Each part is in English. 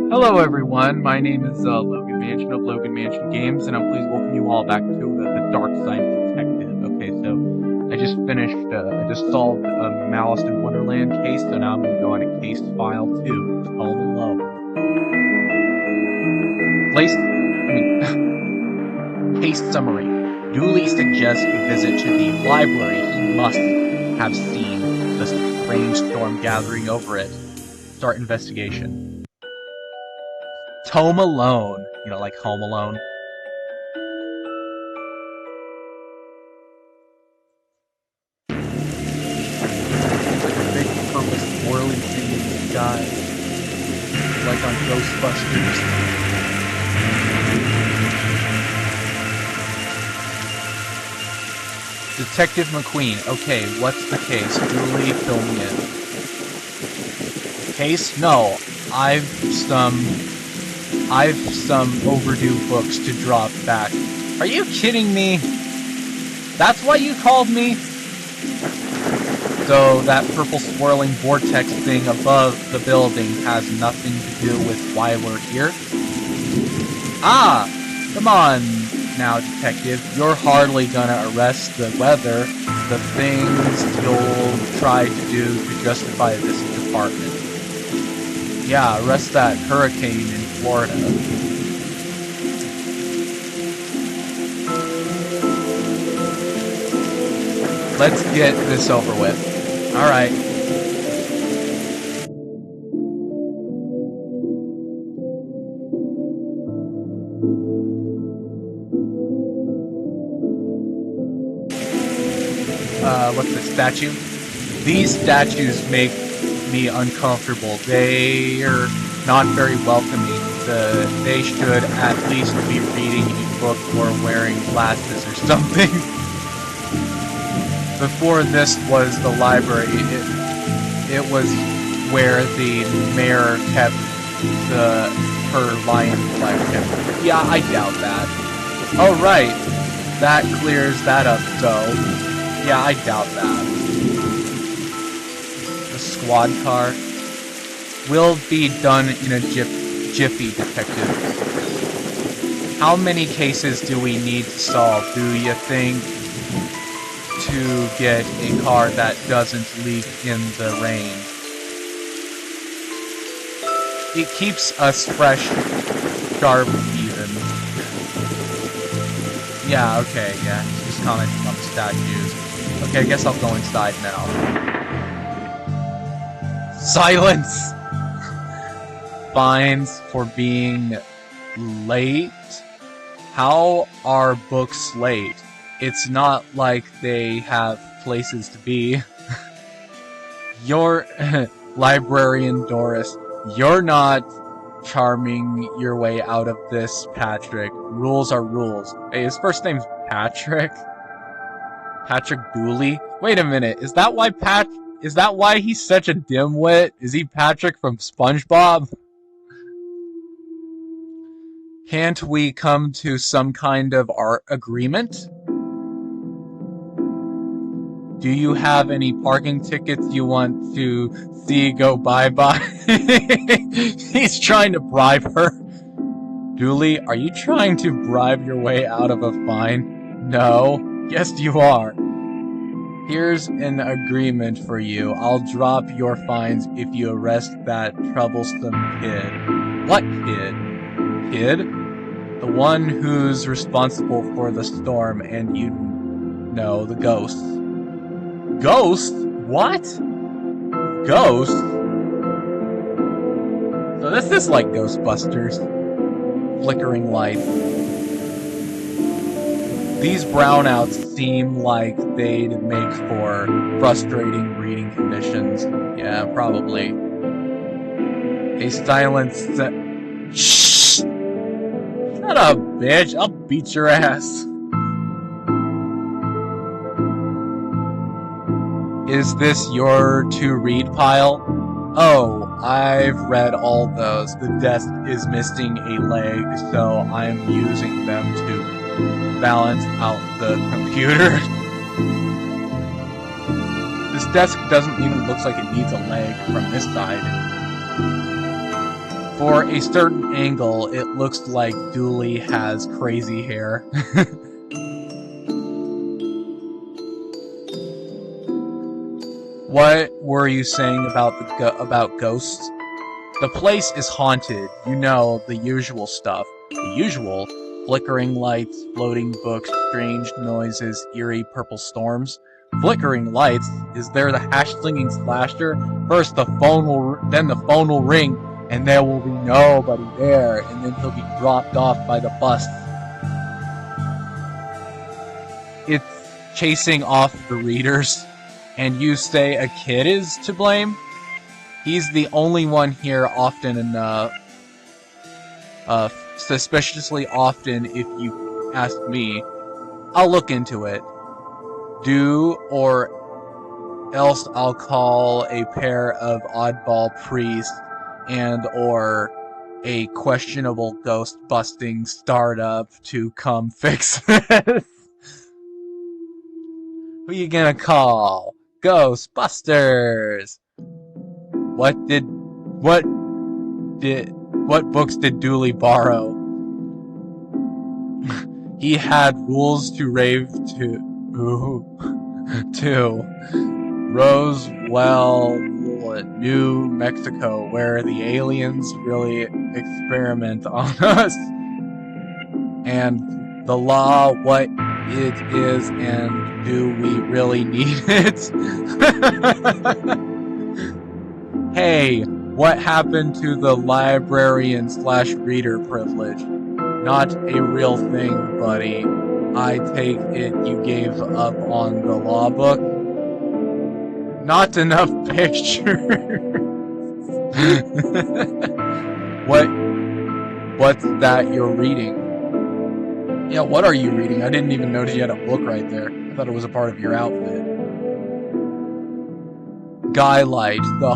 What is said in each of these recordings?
Hello everyone, my name is Logan Mansion of Logan Mansion Games, and I'm pleased to welcome you all back to the Darkside Detective. Okay, so I just solved a Malice in Wonderland case, so now I'm going to go on to case file 2, Home Alone. Case summary. Dooley suggests a visit to the library. He must have seen the strange storm gathering over it. Start investigation. Home Alone. You know, like Home Alone. It's like a big purple swirling thing in the sky. Like on Ghostbusters. Detective McQueen. Okay, what's the case? Dooley, fill me in. Case? No. I've some overdue books to drop back. Are you kidding me? That's why you called me? So that purple swirling vortex thing above the building has nothing to do with why we're here? Ah! Come on now, detective. You're hardly gonna arrest the weather, the things you'll try to do to justify this department. Yeah, arrest that hurricane in Florida. Let's get this over with. Alright. What's this statue? These statues make me uncomfortable. They're not very welcoming. They should at least be reading a book or wearing glasses or something. Before this was the library, it was where the mayor kept her lion collection. Yeah, I doubt that. Oh right, that clears that up, so yeah, I doubt that. The squad car will be done in a jiffy, detective. How many cases do we need to solve, do you think, to get a car that doesn't leak in the rain? It keeps us fresh, sharp, even. Yeah, okay, yeah, he's just commenting on the statues. Okay, I guess I'll go inside now. Silence! Fines for being late? How are books late? It's not like they have places to be. You're... Librarian Doris, you're not charming your way out of this, Patrick. Rules are rules. Hey, his first name's Patrick? Patrick Dooley? Wait a minute, is that why he's such a dimwit? Is he Patrick from SpongeBob? Can't we come to some kind of agreement? Do you have any parking tickets you want to see go bye-bye? He's trying to bribe her. Dooley, are you trying to bribe your way out of a fine? No. Yes, you are. Here's an agreement for you. I'll drop your fines if you arrest that troublesome kid. What kid? Kid? The one who's responsible for the storm and you know, the ghosts. Ghost? What? Ghost? So this is like Ghostbusters. Flickering light. These brownouts seem like they'd make for frustrating reading conditions. Yeah, probably. A silence that... Shh! Shut up, bitch! I'll beat your ass. Is this your to-read pile? Oh, I've read all those. The desk is missing a leg, so I'm using them to balance out the computer. This desk doesn't even look like it needs a leg from this side. For a certain angle, it looks like Dooley has crazy hair. What were you saying about ghosts? The place is haunted. You know, the usual stuff. The usual? Flickering lights, floating books, strange noises, eerie purple storms. Flickering lights? Is there the hash-slinging slasher? First the phone will ring, and there will be nobody there, and then he'll be dropped off by the bus. It's chasing off the readers, and you say a kid is to blame? He's the only one here often enough. Suspiciously often, if you ask me. I'll look into it. Or else I'll call a pair of oddball priests or a questionable ghost-busting startup to come fix this. Who you gonna call? Ghostbusters! What books did Dooley borrow? He had rules to rave to. Roswell, New Mexico, where the aliens really experiment on us. And the law, what it is, and do we really need it? Hey, what happened to the librarian/reader privilege? Not a real thing, buddy. I take it you gave up on the law book? Not enough pictures. What's that you're reading? Yeah, what are you reading? I didn't even notice you had a book right there. I thought it was a part of your outfit. Skylight, the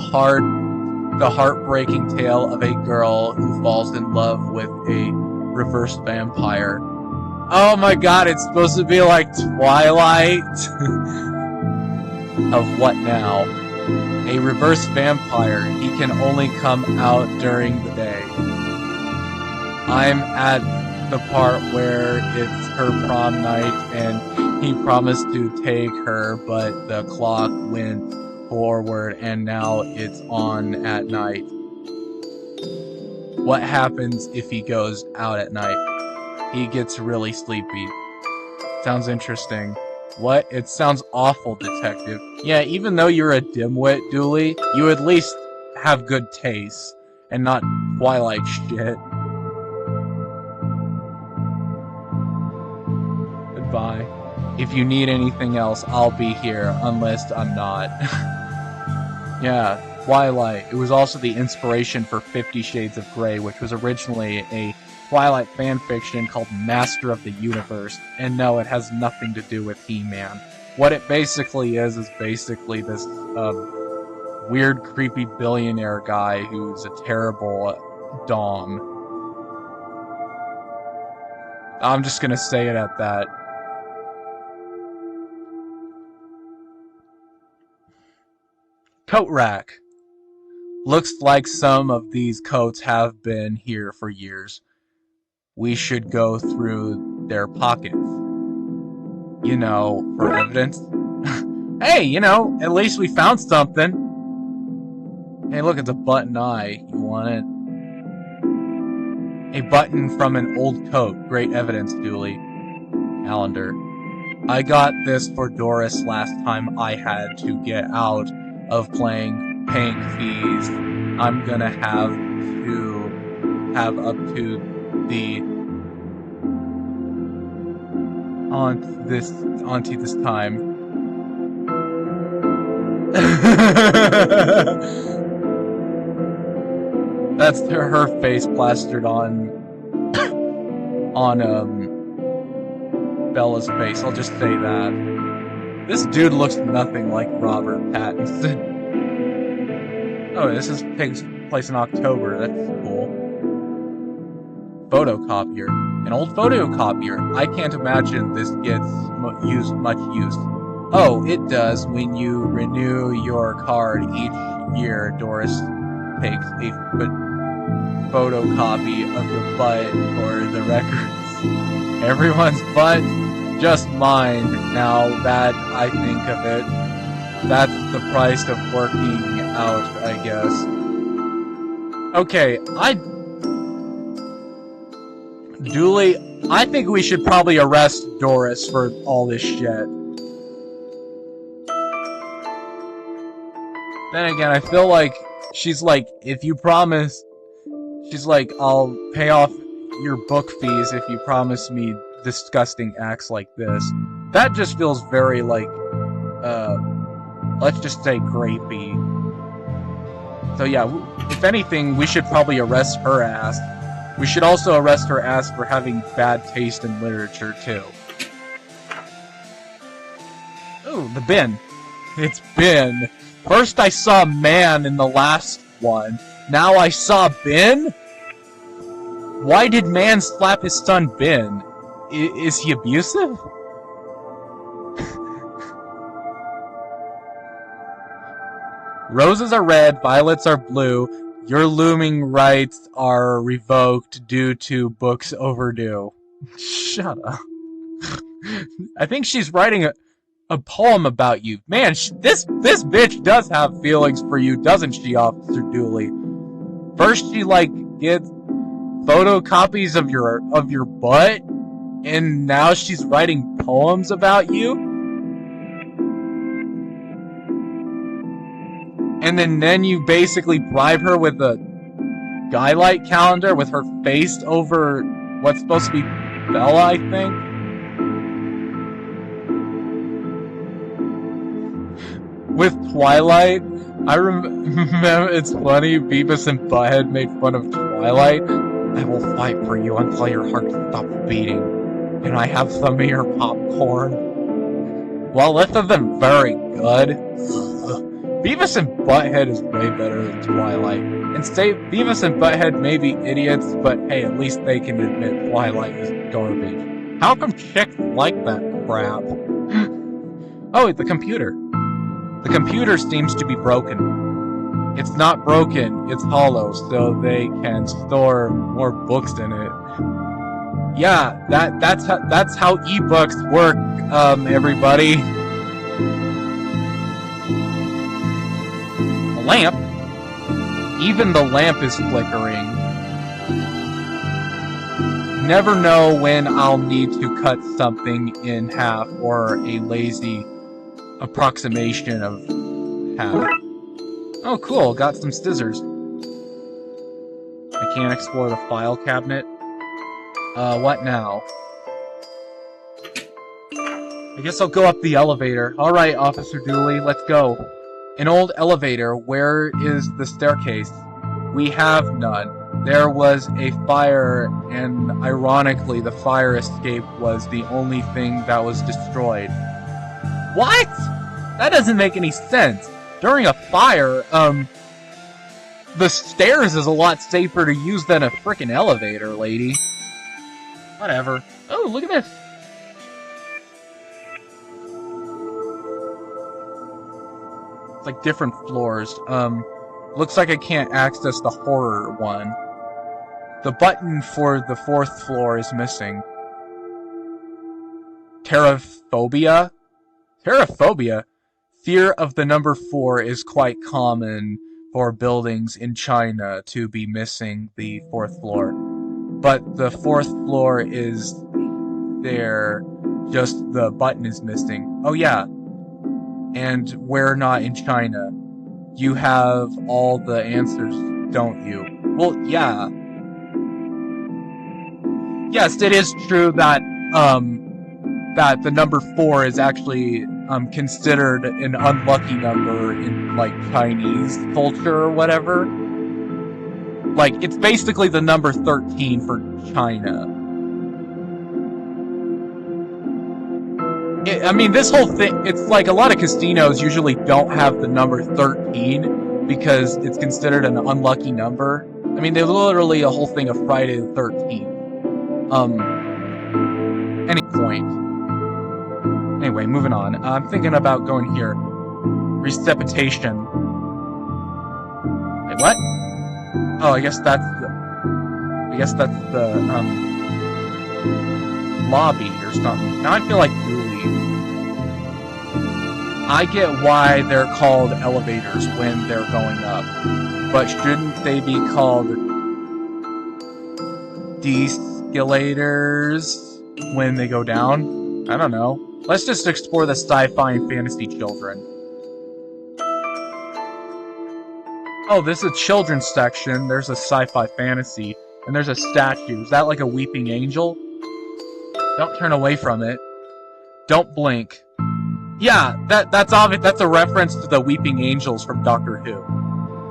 heartbreaking tale of a girl who falls in love with a reverse vampire. Oh my god, it's supposed to be like Twilight? Of what now? A reverse vampire. He can only come out during the day. I'm at the part where it's her prom night and he promised to take her, but the clock went forward and now it's on at night. What happens if he goes out at night? He gets really sleepy. Sounds interesting. What? It sounds awful, detective. Yeah, even though you're a dimwit, Dooley, you at least have good taste, and not Twilight shit. Goodbye. If you need anything else, I'll be here, unless I'm not. Yeah, Twilight. It was also the inspiration for 50 Shades of Grey, which was originally a Twilight fanfiction called Master of the Universe, and no, it has nothing to do with He-Man. What it basically is basically this weird, creepy billionaire guy who's a terrible dom. I'm just gonna say it at that. Coat rack. Looks like some of these coats have been here for years. We should go through their pockets. You know, for evidence. Hey, you know, at least we found something. Hey, look, it's a button eye. You want it? A button from an old coat. Great evidence, Dooley. Allender. I got this for Doris last time I had to get out of paying fees. I'm gonna have up to the auntie this time. That's her face plastered on Bella's face. I'll just say that. This dude looks nothing like Robert Pattinson. Oh, this takes place in October. That's cool. Photocopier. An old photocopier. I can't imagine this gets much use. Oh, it does. When you renew your card each year, Doris takes a photocopy of your butt for the records. Everyone's butt, just mine. Now that I think of it, that's the price of working out, I guess. Okay, Dooley, I think we should probably arrest Doris for all this shit. Then again, I feel like she's like, if you promise, she's like, I'll pay off your book fees if you promise me disgusting acts like this. That just feels very like, let's just say grapey. So yeah, if anything, we should probably arrest her ass. We should also arrest her ass for having bad taste in literature, too. Ooh, the bin. It's bin. First I saw man in the last one. Now I saw bin? Why did man slap his son Ben? Is he abusive? Roses are red, violets are blue. Your looming rights are revoked due to books overdue. Shut up. I think she's writing a poem about you. Man, this bitch does have feelings for you, doesn't she, Officer Dooley? First she, like, gets photocopies of your butt, and now she's writing poems about you? And then you basically bribe her with a skylight calendar with her face over what's supposed to be Bella, I think? With Twilight? I remember, it's funny, Beavis and Butthead made fun of Twilight. I will fight for you until your heart stops beating. Can I have some of your popcorn? Well, this isn't very good. Beavis and Butthead is way better than Twilight. And say Beavis and Butthead may be idiots, but hey, at least they can admit Twilight is garbage. How come chicks like that crap? Oh, the computer. The computer seems to be broken. It's not broken, it's hollow, so they can store more books in it. Yeah, that's how ebooks work, everybody. A lamp? Even the lamp is flickering. Never know when I'll need to cut something in half, or a lazy approximation of half. Oh cool, got some scissors. I can't explore the file cabinet. What now? I guess I'll go up the elevator. Alright, Officer Dooley, let's go. An old elevator, where is the staircase? We have none. There was a fire, and ironically, the fire escape was the only thing that was destroyed. What? That doesn't make any sense. During a fire, the stairs is a lot safer to use than a frickin' elevator, lady. Whatever. Oh, look at this. It's like different floors. Looks like I can't access the horror one. The button for the 4th floor is missing. Terraphobia? Terraphobia? Fear of the number 4 is quite common for buildings in China to be missing the 4th floor. But the 4th floor is there, just the button is missing. Oh yeah. And we're not in China. You have all the answers, don't you? Well, yeah. Yes, it is true that, that the number 4 is actually, considered an unlucky number in, like, Chinese culture or whatever. Like, it's basically the number 13 for China. I mean, this whole thing, it's like a lot of casinos usually don't have the number 13 because it's considered an unlucky number. I mean, there's literally a whole thing of Friday the 13th. Any point. Anyway, moving on. I'm thinking about going here. Resuscitation. Wait, what? Oh, I guess that's I guess that's the, lobby or something. Now I feel like Dooley. I get why they're called elevators when they're going up, but shouldn't they be called descalators when they go down? I don't know. Let's just explore the sci-fi and fantasy children. Oh, this is a children's section. There's a sci-fi fantasy, and there's a statue. Is that like a weeping angel? Don't turn away from it. Don't blink. Yeah, that's obvious. That's a reference to the Weeping Angels from Doctor Who.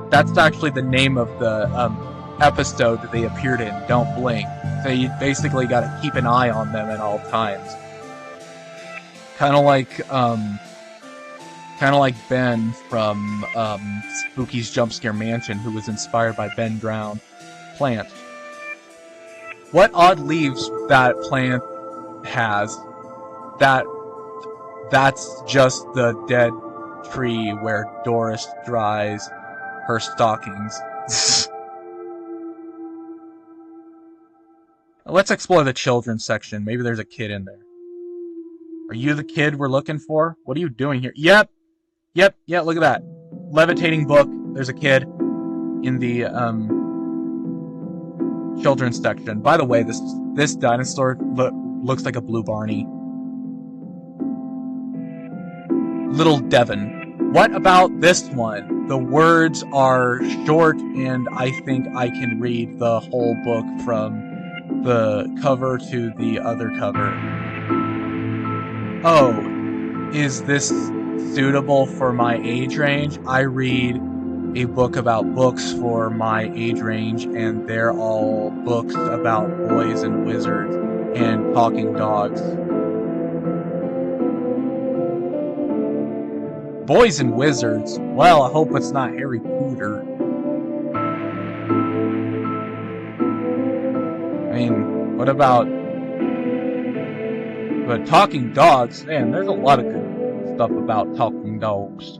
That's actually the name of the episode that they appeared in. Don't blink. So you basically got to keep an eye on them at all times. Kind of like Ben from Spooky's Jump Scare Mansion, who was inspired by Ben Brown plant. What odd leaves that plant has? That's just the dead tree where Doris dries her stockings. Let's explore the children's section. Maybe there's a kid in there. Are you the kid we're looking for? What are you doing here? Yep, look at that. Levitating book. There's a kid in the children's section. By the way, this dinosaur looks like a blue Barney. Little Devon. What about this one? The words are short, and I think I can read the whole book from the cover to the other cover. Oh, is this suitable for my age range? I read a book about books for my age range, and they're all books about boys and wizards and talking dogs. Boys and wizards? Well, I hope it's not Harry Potter. I mean, what about... But talking dogs? Man, there's a lot of good stuff about talking dogs.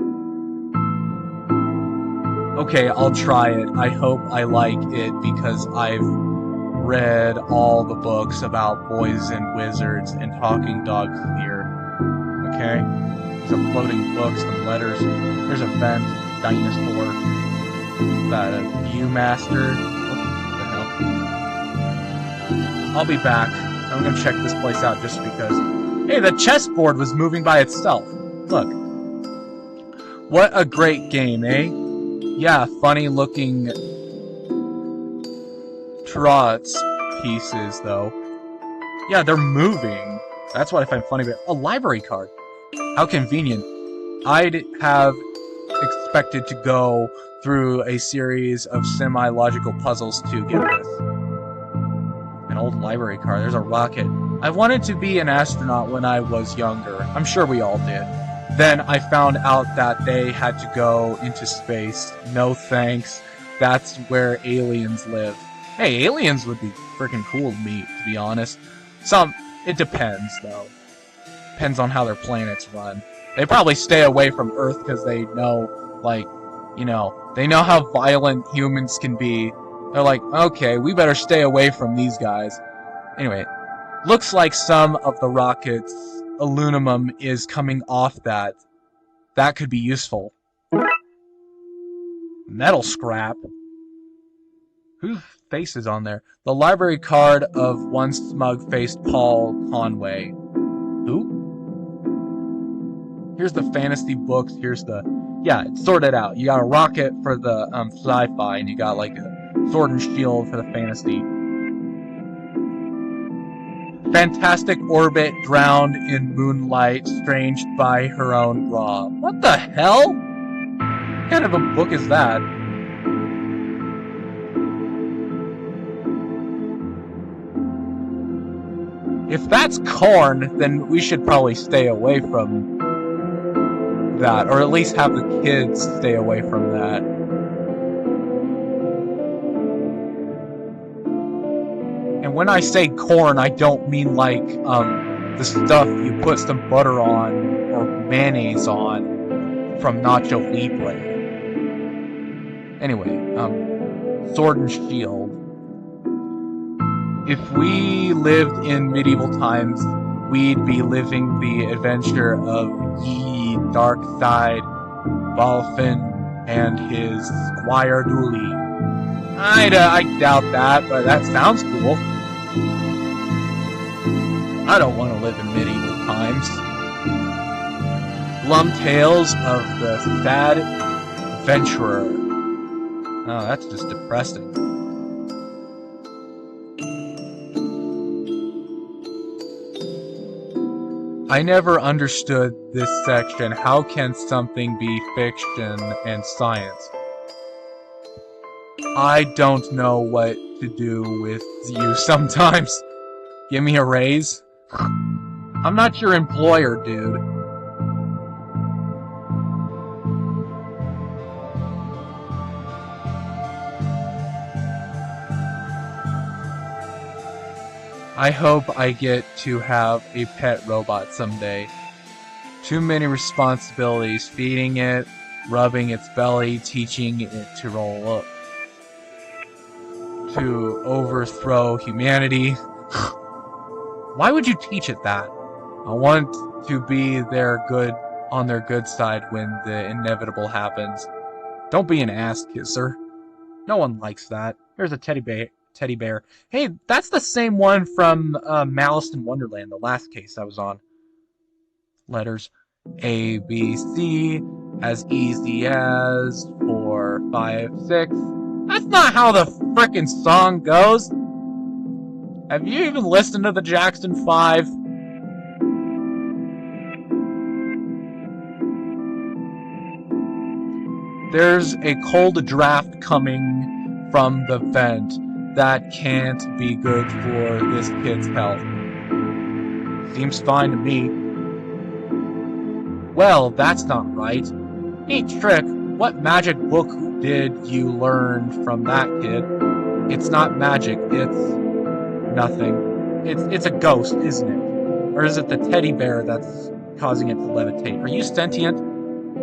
Okay, I'll try it. I hope I like it because I've read all the books about boys and wizards and talking dogs here. Okay? Some floating books, some letters. There's a vent, dinosaur. Is that a Viewmaster? What the hell? I'll be back. I'm gonna check this place out just because. Hey, the chessboard was moving by itself. Look. What a great game, eh? Yeah, funny looking trots pieces, though. Yeah, they're moving. That's what I find funny about it. A library card. How convenient. I'd have expected to go through a series of semi-logical puzzles to get this. An old library card. There's a rocket. I wanted to be an astronaut when I was younger. I'm sure we all did. Then I found out that they had to go into space. No thanks. That's where aliens live. Hey, aliens would be freaking cool to meet, to be honest. It depends, though. Depends on how their planets run. They probably stay away from Earth because they know, like, you know, they know how violent humans can be. They're like, okay, we better stay away from these guys. Anyway, looks like some of the rocket's aluminum is coming off that. That could be useful. Metal scrap. Whose face is on there? The library card of one smug-faced Paul Conway. Who? Here's the fantasy books. Here's the... Yeah, it's sorted out. You got a rocket for the sci-fi, and you got like a sword and shield for the fantasy. Fantastic orbit drowned in moonlight, stranged by her own raw. What the hell? What kind of a book is that? If that's corn, then we should probably stay away from that, or at least have the kids stay away from that. And when I say corn, I don't mean like the stuff you put some butter on or mayonnaise on from Nacho Libre. Anyway, sword and shield. If we lived in medieval times, we'd be living the adventure of Ye Darkside, Balfin, and his squire Dooley. I doubt that, but that sounds cool. I don't want to live in medieval times. Glum tales of the sad adventurer. Oh, that's just depressing. I never understood this section. How can something be fiction and science? I don't know what to do with you sometimes. Give me a raise? I'm not your employer, dude. I hope I get to have a pet robot someday. Too many responsibilities, feeding it, rubbing its belly, teaching it to roll up, to overthrow humanity. Why would you teach it that? I want to be on their good side when the inevitable happens. Don't be an ass kisser. No one likes that. Here's a teddy bear. Hey, that's the same one from Malice in Wonderland, the last case I was on. Letters A, B, C, as easy as 4, 5, 6. That's not how the frickin' song goes. Have you even listened to the Jackson 5? There's a cold draft coming from the vent. That can't be good for this kid's health. Seems fine to me. Well, that's not right. Neat trick. What magic book did you learn from that kid? It's not magic, it's nothing. It's a ghost, isn't it? Or is it the teddy bear that's causing it to levitate? Are you sentient?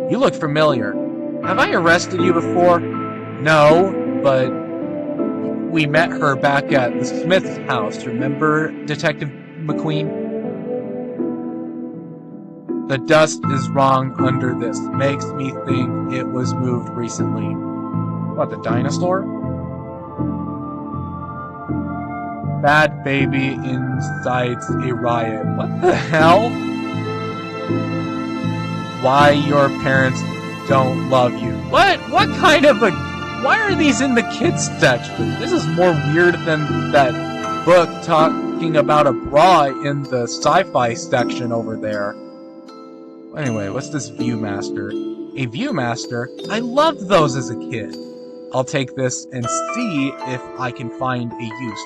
You look familiar. Have I arrested you before? No, but we met her back at the Smith's house, remember, Detective McQueen? The dust is wrong under this. Makes me think it was moved recently. What, the dinosaur? Bad baby incites a riot. What the hell? Why your parents don't love you. What kind of a... Why are these in the kids section? This is more weird than that book talking about a bra in the sci-fi section over there. Anyway, what's this Viewmaster? A Viewmaster? I loved those as a kid. I'll take this and see if I can find a use.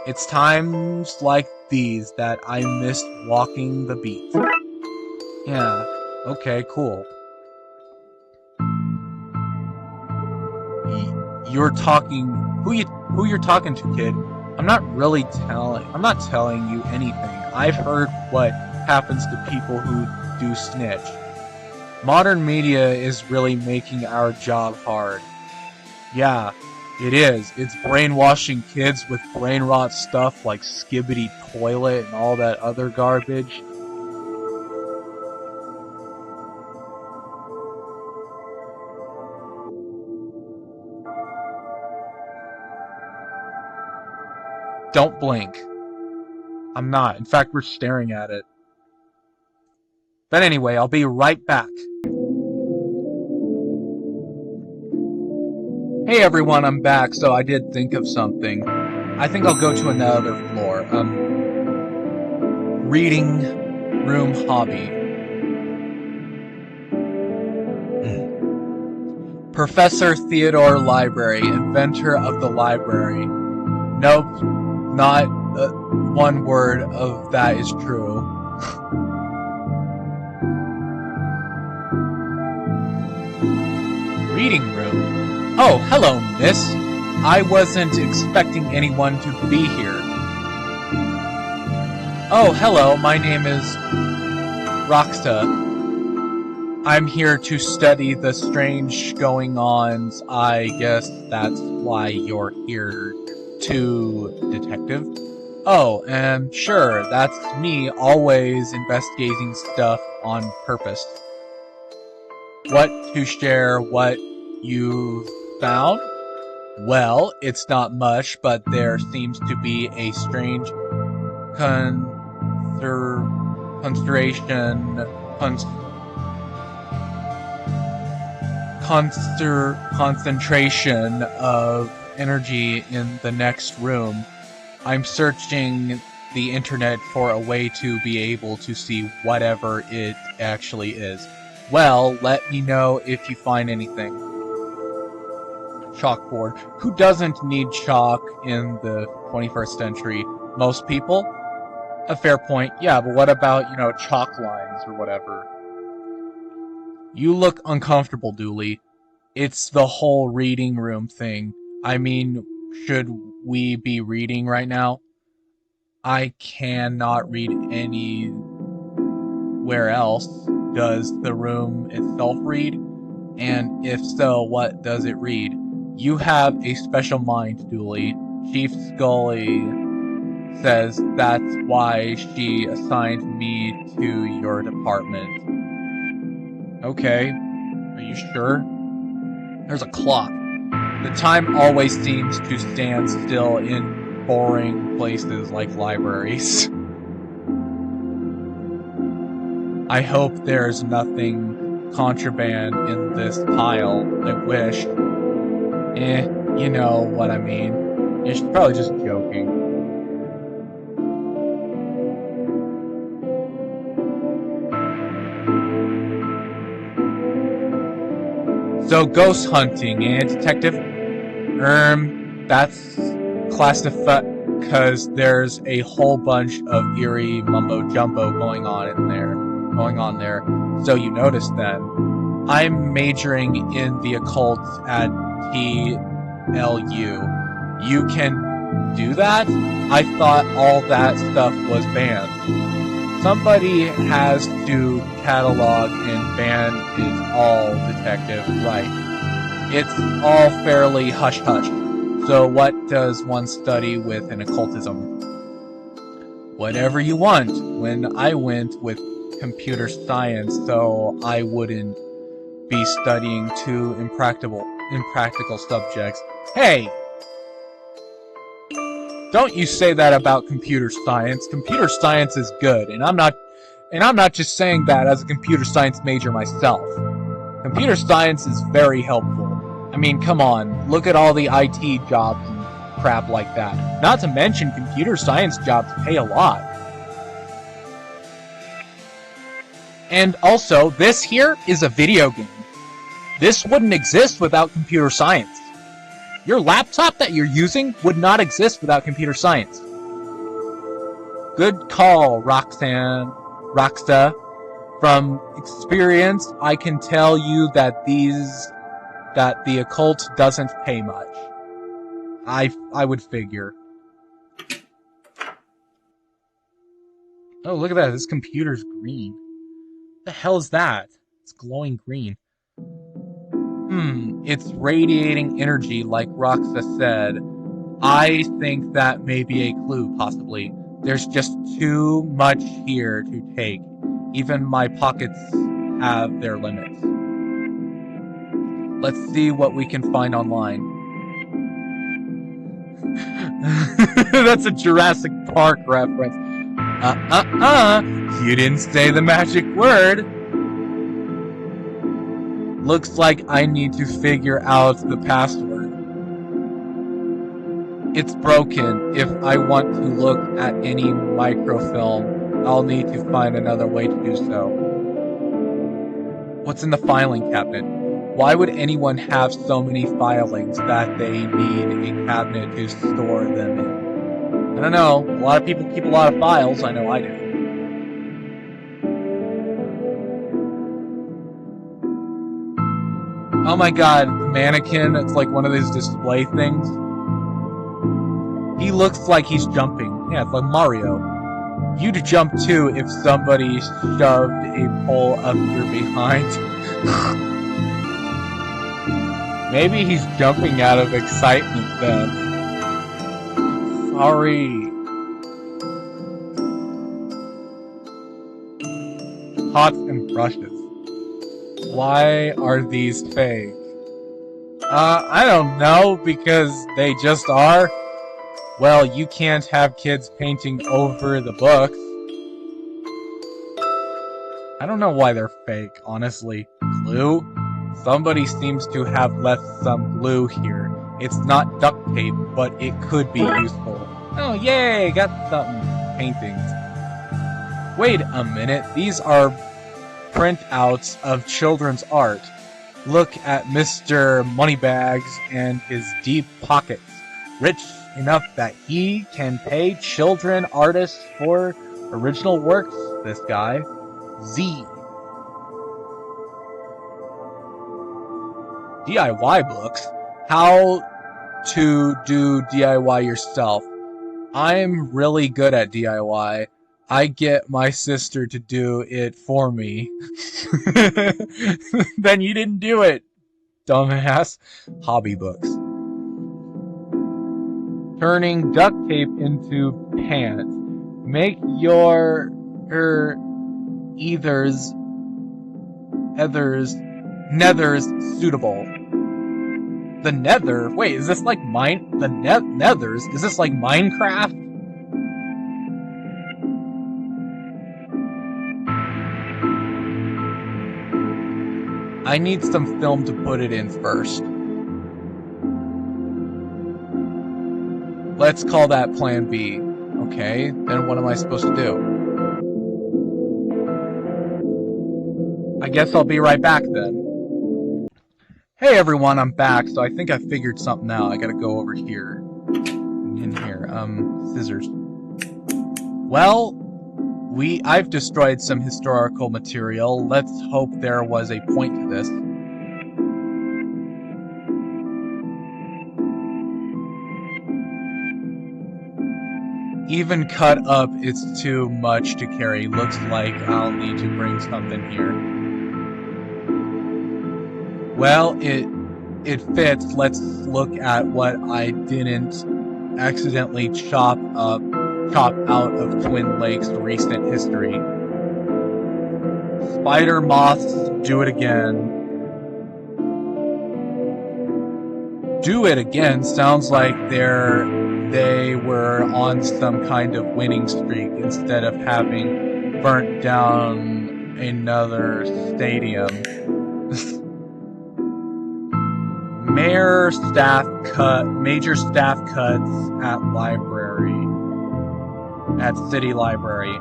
It's times like these that I missed walking the beat. Yeah, okay, cool. You're talking... Who you're talking to, kid? I'm not telling you anything. I've heard what happens to people who do snitch. Modern media is really making our job hard. Yeah, it is. It's brainwashing kids with brain rot stuff like Skibbity Toilet and all that other garbage. Don't blink. I'm not. In fact, we're staring at it. But anyway, I'll be right back. Hey everyone, I'm back, so I did think of something. I think I'll go to another floor. Reading room hobby. Professor Theodore Library, inventor of the library. Nope, not one word of that is true. Reading room. Oh, hello, miss. I wasn't expecting anyone to be here. Oh, hello, my name is Roxta. I'm here to study the strange going-ons. I guess that's why you're here. to Detective. Oh, sure, that's me always investigating stuff on purpose. What to share what you found? Well, it's not much, but there seems to be a strange concentration of energy in the next room. I'm searching the internet for a way to be able to see whatever it actually is. Well, let me know if you find anything. Chalkboard. Who doesn't need chalk in the 21st century? Most people? A fair point. Yeah, but what about, chalk lines or whatever? You look uncomfortable, Dooley. It's the whole reading room thing. I mean, should we be reading right now? I cannot read anywhere else. Does the room itself read? And if so, what does it read? You have a special mind, Dooley. Chief Scully says that's why she assigned me to your department. Okay, are you sure? There's a clock. The time always seems to stand still in boring places like libraries. I hope there's nothing contraband in this pile. I wish. You know what I mean. She's probably just joking. So, ghost hunting, Detective? That's classified because there's a whole bunch of eerie mumbo-jumbo going on there. So you noticed then. I'm majoring in the occult at TLU. You can do that? I thought all that stuff was banned. Somebody has to catalog and ban it all, Detective. Right. It's all fairly hush-hush. So what does one study with an occultism? Whatever you want. When I went with computer science, so I wouldn't be studying two impractical subjects. Hey! Don't you say that about computer science. Computer science is good, and I'm not just saying that as a computer science major myself. Computer science is very helpful. I mean, come on, look at all the IT jobs and crap like that. Not to mention, computer science jobs pay a lot. And also, this here is a video game. This wouldn't exist without computer science. Your laptop that you're using would not exist without computer science. Good call, Roxa. From experience, I can tell you that the occult doesn't pay much. I would figure. Oh, look at that. This computer's green. What the hell is that? It's glowing green. It's radiating energy like Roxa said. I think that may be a clue, possibly. There's just too much here to take. Even my pockets have their limits. Let's see what we can find online. That's a Jurassic Park reference. You didn't say the magic word. Looks like I need to figure out the password. It's broken. If I want to look at any microfilm, I'll need to find another way to do so. What's in the filing cabinet? Why would anyone have so many filings that they need a cabinet to store them in? I don't know. A lot of people keep a lot of files. I know I do. Oh my god, the mannequin, it's like one of those display things. He looks like he's jumping. Yeah, it's like Mario. You'd jump too if somebody shoved a pole up your behind. Maybe he's jumping out of excitement then. Sorry. Pots and brushes. Why are these fake? I don't know, because they just are. Well, you can't have kids painting over the books. I don't know why they're fake, honestly. Glue? Somebody seems to have left some glue here. It's not duct tape, but it could be useful. Oh, yay! Got some paintings. Wait a minute, these are printouts of children's art. Look at Mr. Moneybags and his deep pockets. Rich enough that he can pay children artists for original works, this guy. Z. DIY books? How to do DIY yourself. I'm really good at DIY. I get my sister to do it for me. Then you didn't do it, dumbass. Hobby books. Turning duct tape into pants. Make your nethers suitable. The nether? Wait, is this like nethers? Is this like Minecraft? I need some film to put it in first. Let's call that Plan B. Okay, then what am I supposed to do? I guess I'll be right back then. Hey everyone, I'm back, so I think I figured something out. I gotta go over here. In here. Scissors. Well, I've destroyed some historical material. Let's hope there was a point to this. Even cut up, it's too much to carry. Looks like I'll need to bring something here. Well, it fits. Let's look at what I didn't accidentally chop out of Twin Lakes' recent history. Spider moths, do it again. Do it again sounds like they were on some kind of winning streak instead of having burnt down another stadium. Major staff cuts at City Library.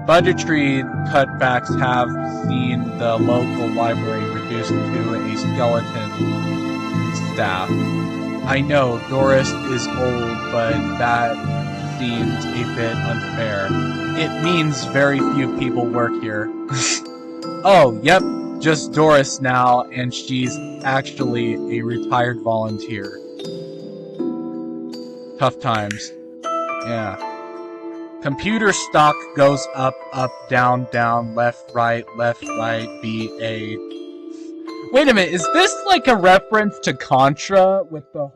Budgetary cutbacks have seen the local library reduced to a skeleton staff. I know, Doris is old, but that seems a bit unfair. It means very few people work here. Oh, yep, just Doris now, and she's actually a retired volunteer. Tough times. Yeah. Computer stock goes up, up, down, down, left, right, B, A. Wait a minute, is this like a reference to Contra with the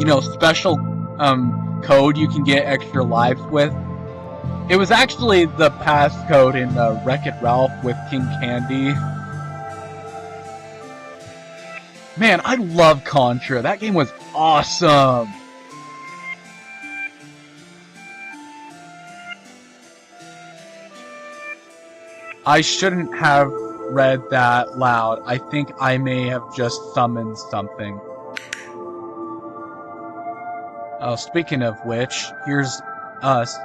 whole, special, code you can get extra lives with? It was actually the passcode in Wreck-It Ralph with King Candy. Man, I love Contra. That game was awesome. I shouldn't have read that loud. I think I may have just summoned something. Oh, speaking of which, here's us.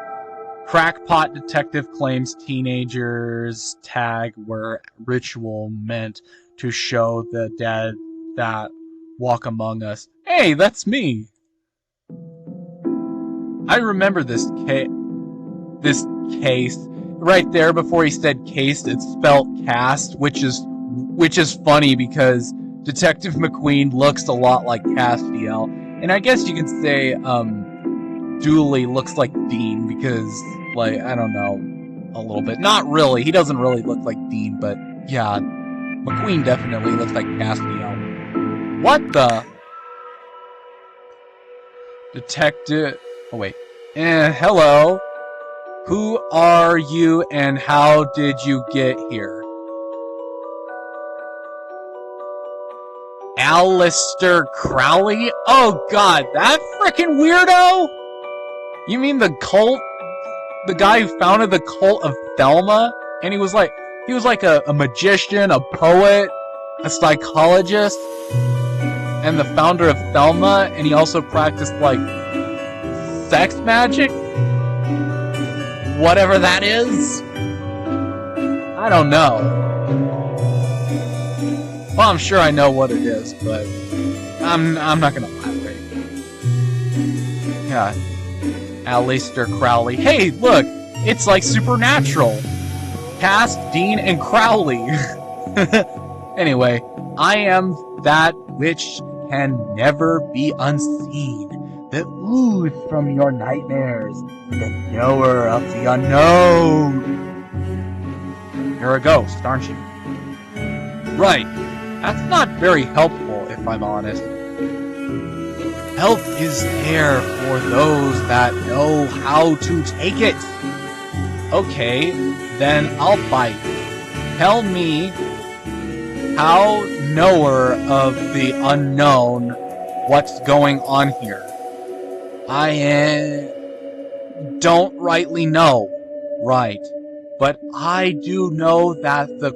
Crackpot detective claims teenagers' tag were ritual meant to show the dead that walk among us. Hey, that's me! I remember this case. Right there, before he said case, it's spelled cast, which is funny because Detective McQueen looks a lot like Castiel. And I guess you can say, Dooley looks like Dean because, like, I don't know, a little bit. Not really, he doesn't really look like Dean, but yeah, McQueen definitely looks like Castiel. What the? Detective... Oh, wait. Hello. Who are you and how did you get here? Aleister Crowley? Oh god, that frickin' weirdo? You mean the cult? The guy who founded the cult of Thelma? And he was like a magician, a poet, a psychologist, and the founder of Thelma, and he also practiced, like, sex magic? Whatever that is? I don't know. Well, I'm sure I know what it is, but I'm not gonna elaborate. Yeah. Aleister Crowley. Hey, look! It's like Supernatural! Cass, Dean, and Crowley! Anyway, I am that which can never be unseen, the ooze from your nightmares, the knower of the unknown! You're a ghost, aren't you? Right. That's not very helpful, if I'm honest. Help is there for those that know how to take it. Okay, then I'll bite. Tell me, how knower of the unknown, what's going on here? I don't rightly know. Right. But I do know that the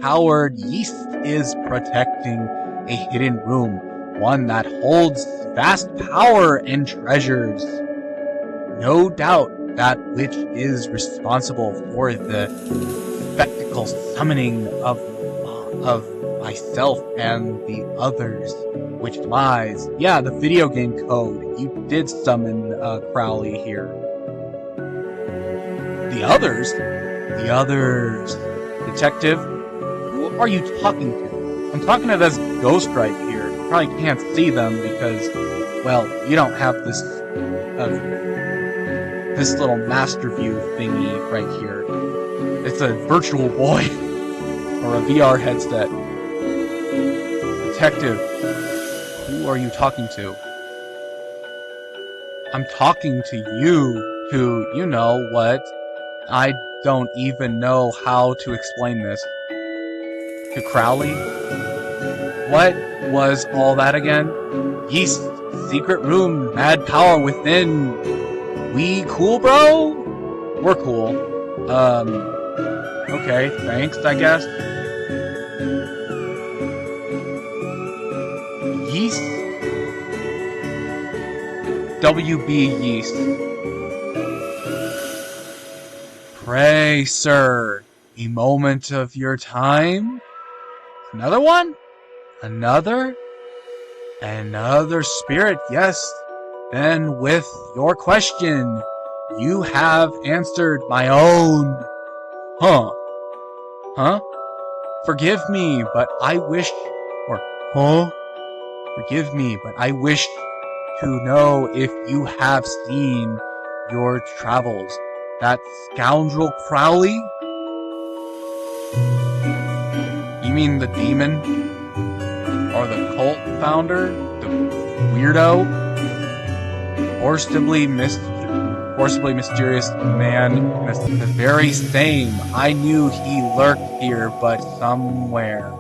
coward Yeast is protecting a hidden room, one that holds vast power and treasures. No doubt that which is responsible for the spectacle summoning of myself and the others, which lies... Yeah, the video game code. You did summon Crowley here. The others? The others. Detective, who are you talking to? I'm talking to this ghost right here. You probably can't see them because, well, you don't have this little master view thingy right here. It's a virtual boy or a VR headset. Detective, who are you talking to? I'm talking to you, you know what? I don't even know how to explain this. To Crowley? What was all that again? Yeast, secret room, mad power within. We cool, bro? We're cool. Okay, thanks, I guess. Yeast? WB Yeast. Pray, sir, a moment of your time? Another one? Another? Another spirit, yes. Then with your question, you have answered my own. Huh? Forgive me, but I wish... Forgive me, but I wish to know if you have seen your travels. That scoundrel Crowley? You mean the demon? Or the cult founder? The weirdo? Forcibly mysterious man? The very same. I knew he lurked here, but somewhere.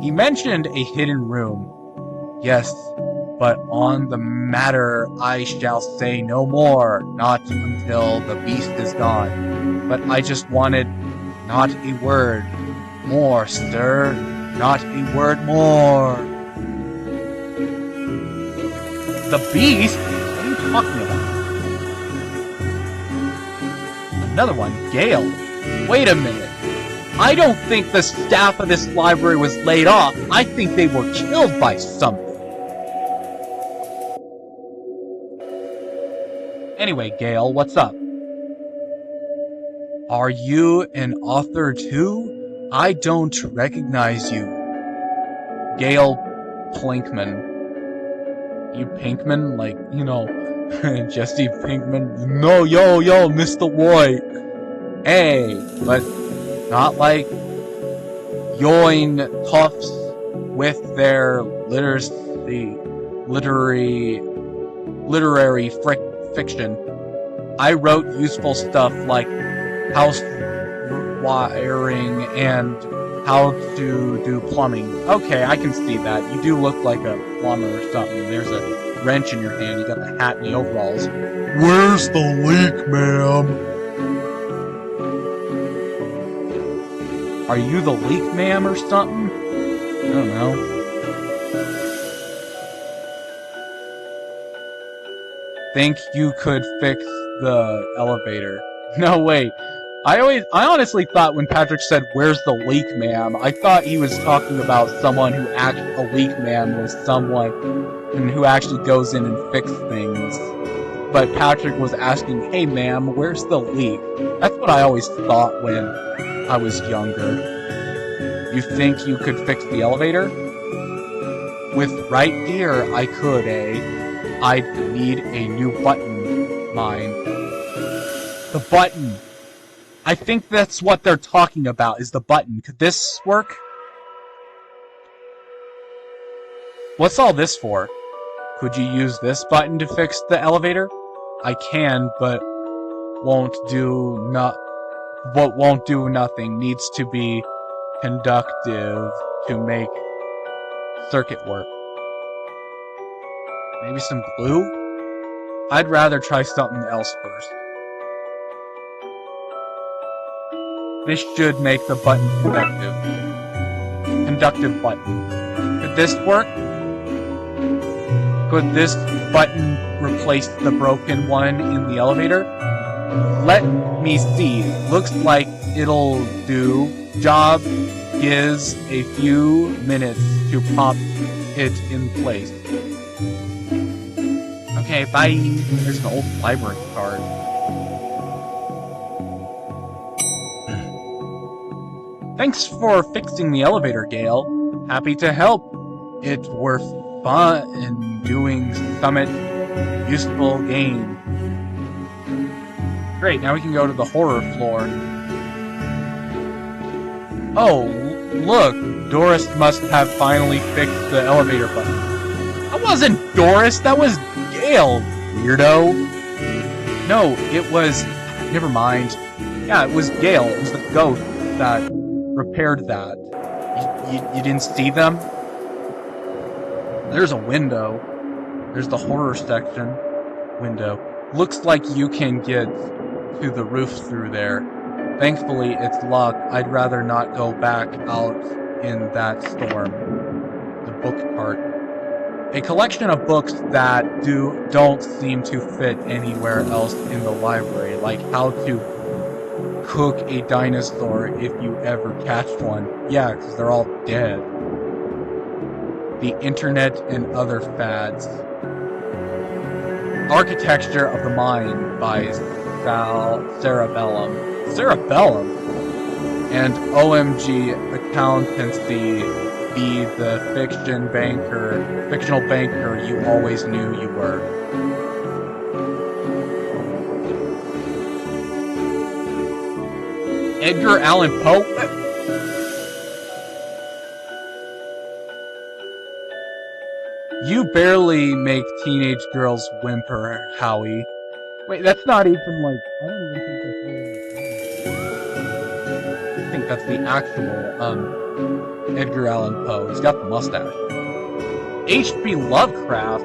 He mentioned a hidden room. Yes, but on the matter I shall say no more, not until the beast is gone. But I just wanted not a word more, sir. Not a word more. The beast? What are you talking about? Another one, Gale. Wait a minute. I don't think the staff of this library was laid off. I think they were killed by something. Anyway, Gale, what's up? Are you an author too? I don't recognize you. Gale Plinkman. You Pinkman? Like, you know, Jesse Pinkman? No, yo, Mr. White. Hey, but not like yoin toughs with their literary literary fiction. I wrote useful stuff like house wiring and how to do plumbing. Okay, I can see that. You do look like a plumber or something. There's a wrench in your hand. You got the hat and the overalls. Where's the leak, ma'am? Are you the leak, ma'am, or something? I don't know. Think you could fix the elevator. No, wait. I honestly thought when Patrick said, "Where's the leak, ma'am?" I thought he was talking about someone who a leak man was someone who actually goes in and fixes things. But Patrick was asking, "Hey, ma'am, where's the leak?" That's what I always thought when I was younger. You think you could fix the elevator? With right gear, I could, eh? I'd need a new button, mind. The button! I think that's what they're talking about, is the button. Could this work? What's all this for? Could you use this button to fix the elevator? I can, but won't do nothing. Needs to be conductive to make circuit work. Maybe some glue? I'd rather try something else first. This should make the button conductive. Conductive button. Could this work? Could this button replace the broken one in the elevator? Let me see. Looks like it'll do. Job gives a few minutes to pop it in place. Okay, bye. There's an old library card. Thanks for fixing the elevator, Gale. Happy to help. It's worth fun in doing summit useful game. Great, now we can go to the horror floor. Oh, look, Doris must have finally fixed the elevator button. That wasn't Doris, that was Gale, weirdo. No, it was... never mind. Yeah, it was Gale, it was the ghost that repaired that. You didn't see them? There's a window. There's the horror section window. Looks like you can get to the roof through there. Thankfully, it's locked. I'd rather not go back out in that storm. The book part. A collection of books that don't seem to fit anywhere else in the library, like how to cook a dinosaur if you ever catch one. Yeah, because they're all dead. The internet and other fads. Architecture of the Mind by Cerebellum. Cerebellum? And OMG Accountancy, be the fictional banker you always knew you were. Edgar Allan Poe? You barely make teenage girls whimper, Howie. Wait, that's not even like... I don't even think that's really... I think that's the actual, Edgar Allan Poe. He's got the mustache. HP Lovecraft?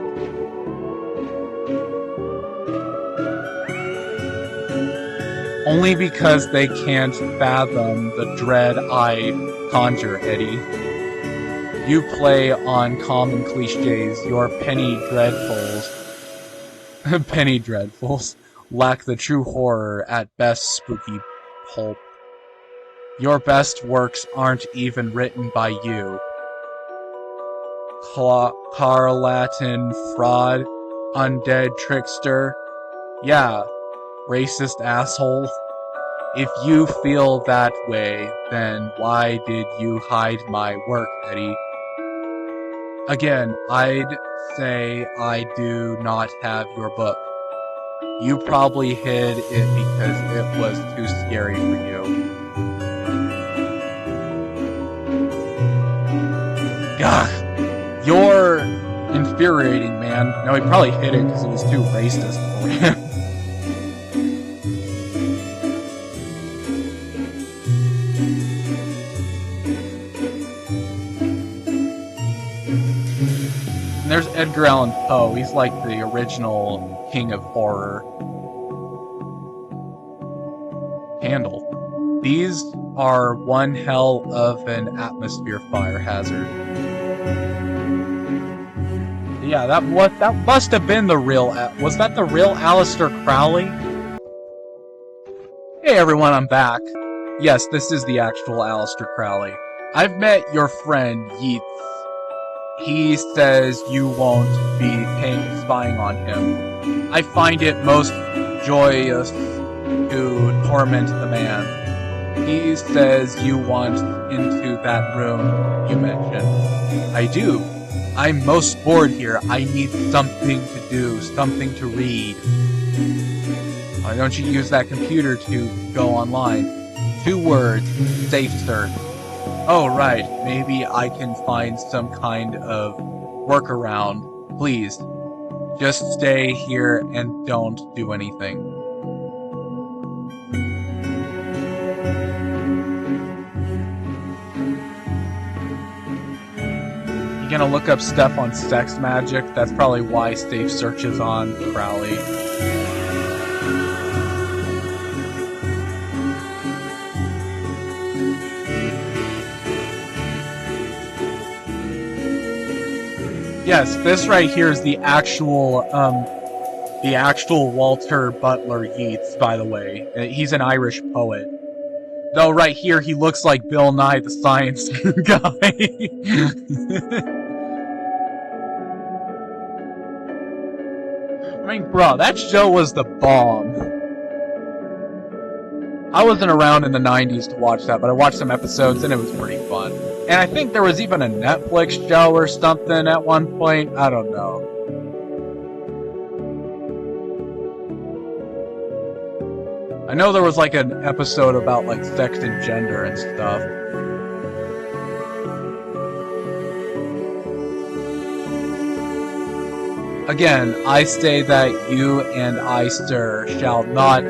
Only because they can't fathom the dread I conjure, Eddie. You play on common cliches. Your penny dreadfuls lack the true horror, at best spooky pulp. Your best works aren't even written by you. Charlatan, fraud, undead trickster. Yeah, racist asshole. If you feel that way, then why did you hide my work, Eddie? Again, I'd say I do not have your book. You probably hid it because it was too scary for you. Gah! Your infuriating, man. No, he probably hit it because it was too racist for him. And there's Edgar Allan Poe. He's like the original king of horror. Candle. These are one hell of an atmosphere fire hazard. Yeah, that must have been the real. Was that the real Aleister Crowley? Hey everyone, I'm back. Yes, this is the actual Aleister Crowley. I've met your friend Yeats. He says you won't be spying on him. I find it most joyous to torment the man. He says you want into that room you mentioned. I do. I'm most bored here. I need something to do, something to read. Why don't you use that computer to go online? 2 words, safe search. Oh, right. Maybe I can find some kind of workaround. Please, just stay here and don't do anything. You gonna look up stuff on sex magic? That's probably why safe search is on Crowley. Yes, this right here is the actual Walter Butler Yeats, by the way. He's an Irish poet. Though right here he looks like Bill Nye the Science Guy. I mean, bro, that show was the bomb. I wasn't around in the 90s to watch that, but I watched some episodes and it was pretty fun. And I think there was even a Netflix show or something at one point. I don't know. I know there was like an episode about like sex and gender and stuff. Again, I say that you and Aleister shall not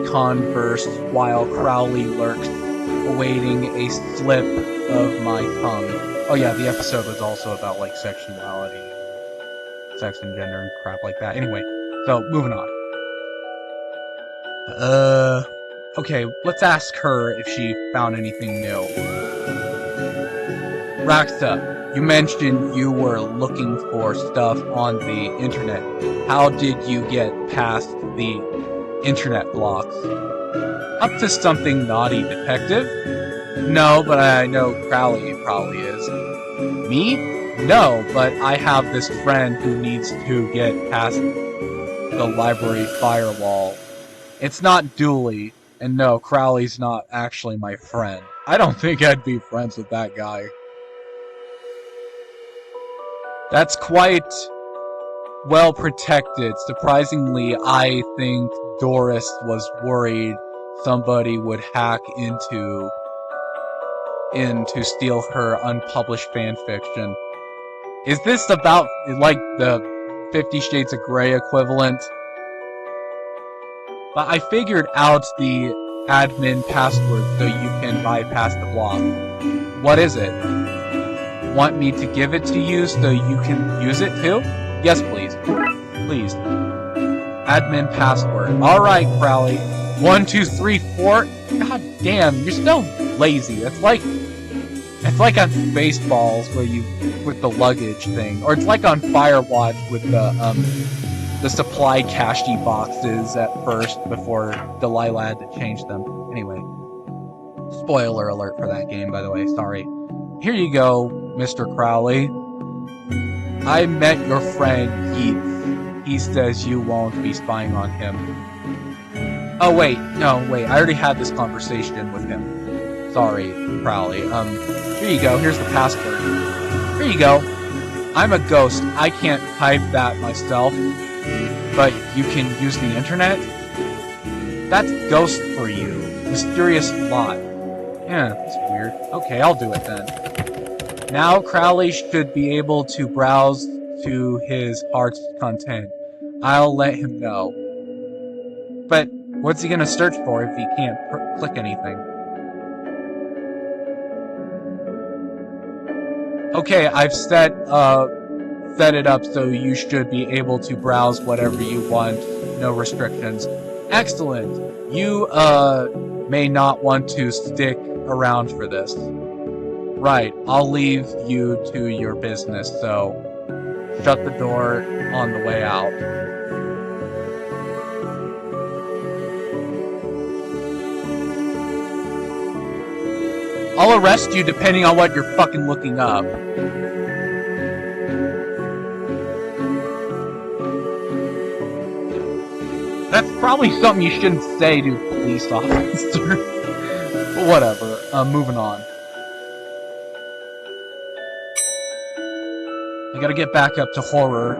converse while Crowley lurks, awaiting a slip of my tongue. Oh yeah, the episode was also about like sexuality, sex and gender and crap like that. Anyway, so moving on. Okay, let's ask her if she found anything new. Raxa, you mentioned you were looking for stuff on the internet. How did you get past the internet blocks? Up to something naughty, detective? No, but I know Crowley probably is. Me? No, but I have this friend who needs to get past the library firewall. It's not Dooley, and no, Crowley's not actually my friend. I don't think I'd be friends with that guy. That's quite well protected. Surprisingly, I think Doris was worried somebody would hack into steal her unpublished fanfiction. Is this about, like, the 50 Shades of Grey equivalent? But I figured out the admin password so you can bypass the block. What is it? Want me to give it to you so you can use it too? Yes, please. Please. Admin password. Alright, Crowley. 1, 2, 3, 4. God damn, you're so lazy. It's like on Spaceballs where you with the luggage thing, or it's like on Firewatch with the supply cache boxes at first before Delilah had to change them. Anyway, spoiler alert for that game, by the way. Sorry. Here you go, Mr. Crowley. I met your friend Yeats. He says you won't be spying on him. Oh wait, no, wait. I already had this conversation with him. Sorry, Crowley. Here you go. Here's the password. Here you go. I'm a ghost. I can't type that myself. But you can use the internet? That's ghost for you. Mysterious lot. Yeah, that's weird. Okay, I'll do it then. Now Crowley should be able to browse to his heart's content. I'll let him know. But what's he gonna search for if he can't click anything? Okay, I've set it up so you should be able to browse whatever you want, no restrictions. Excellent. You may not want to stick around for this. Right, I'll leave you to your business, so shut the door on the way out. I'll arrest you depending on what you're fucking looking up. That's probably something you shouldn't say to a police officer. But whatever, moving on. I gotta get back up to horror,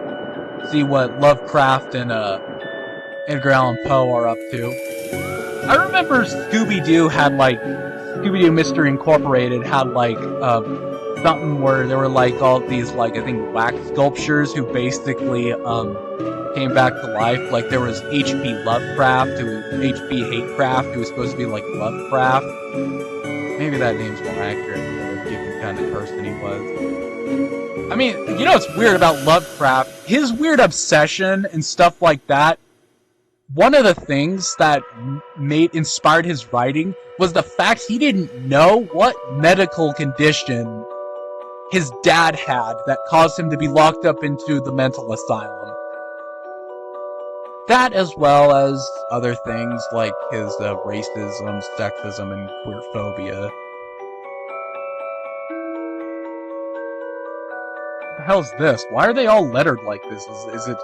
see what Lovecraft and Edgar Allan Poe are up to. I remember Scooby-Doo had like Scooby-Doo Mystery Incorporated had like something where there were like all these like I think wax sculptures who basically came back to life. Like there was HP Lovecraft, HP Hatecraft, who was supposed to be like Lovecraft. Maybe that name's more accurate, given the kind of person he was. I mean, you know what's weird about Lovecraft? His weird obsession and stuff like that. One of the things that inspired his writing was the fact he didn't know what medical condition his dad had that caused him to be locked up into the mental asylum. That, as well as other things like his racism, sexism, and queerphobia. What the hell is this? Why are they all lettered like this? Is it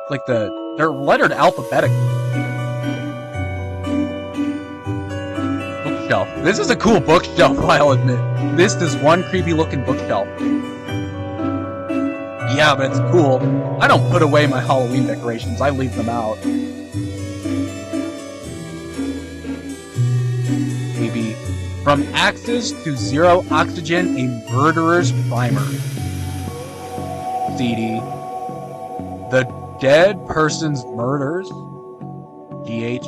like they're lettered alphabetically? Bookshelf. This is a cool bookshelf, I'll admit. This is one creepy looking bookshelf. Yeah, but it's cool. I don't put away my Halloween decorations, I leave them out. Maybe. From Axis to Zero Oxygen, a Murderer's Primer. CD. The Dead Person's Murders. GH.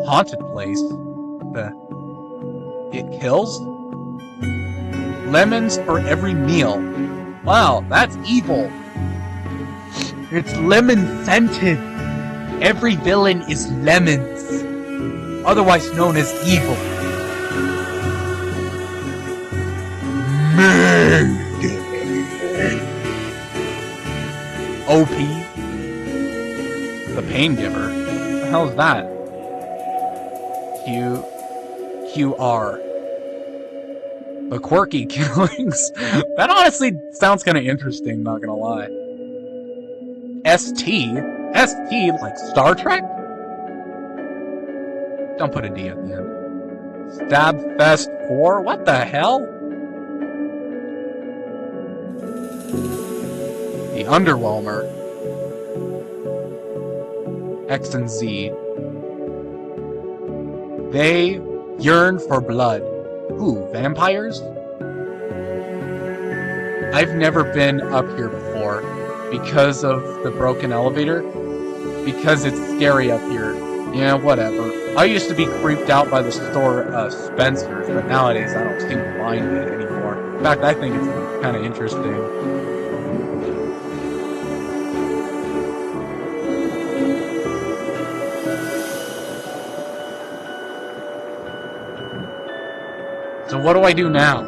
Haunted Place. It kills? Lemons for every meal. Wow, that's evil. It's lemon-scented. Every villain is lemons. Otherwise known as evil. Murder. OP. The Pain Giver. What the hell is that? QR. The Quirky Killings. That honestly sounds kind of interesting, not gonna lie. ST? ST like Star Trek? Don't put a D at the end. Stabfest 4? What the hell? The Underwhelmer. X and Z. They yearn for blood. Who, vampires? I've never been up here before because of the broken elevator. Because it's scary up here. Yeah, whatever. I used to be creeped out by the store Spencer's, but nowadays I don't seem to mind it anymore. In fact, I think it's kind of interesting. So what do I do now?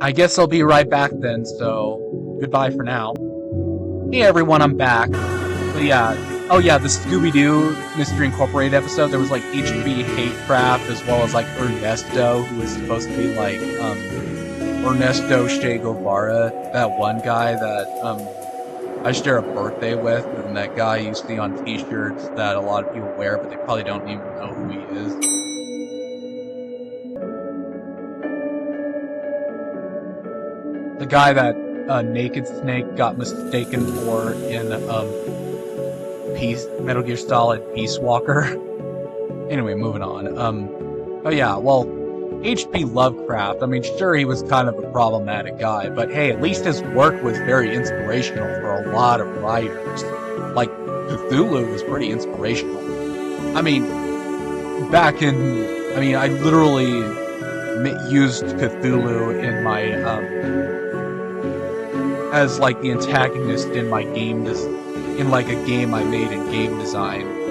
I guess I'll be right back then, so goodbye for now. Hey everyone, I'm back. But yeah, oh yeah, the Scooby-Doo Mystery Incorporated episode, there was like HP Hatecraft as well as like Ernesto, who was supposed to be like Ernesto Che Guevara, that one guy that I share a birthday with, and that guy you see on t-shirts that a lot of people wear, but they probably don't even know who he is. The guy that Naked Snake got mistaken for in Metal Gear Solid Peace Walker. Anyway, moving on. Oh yeah, well, HP Lovecraft, I mean, sure, he was kind of a problematic guy, but hey, at least his work was very inspirational for a lot of writers. Like, Cthulhu was pretty inspirational. I mean, I literally used Cthulhu in my, as like the antagonist in my game, in like a game I made in game design.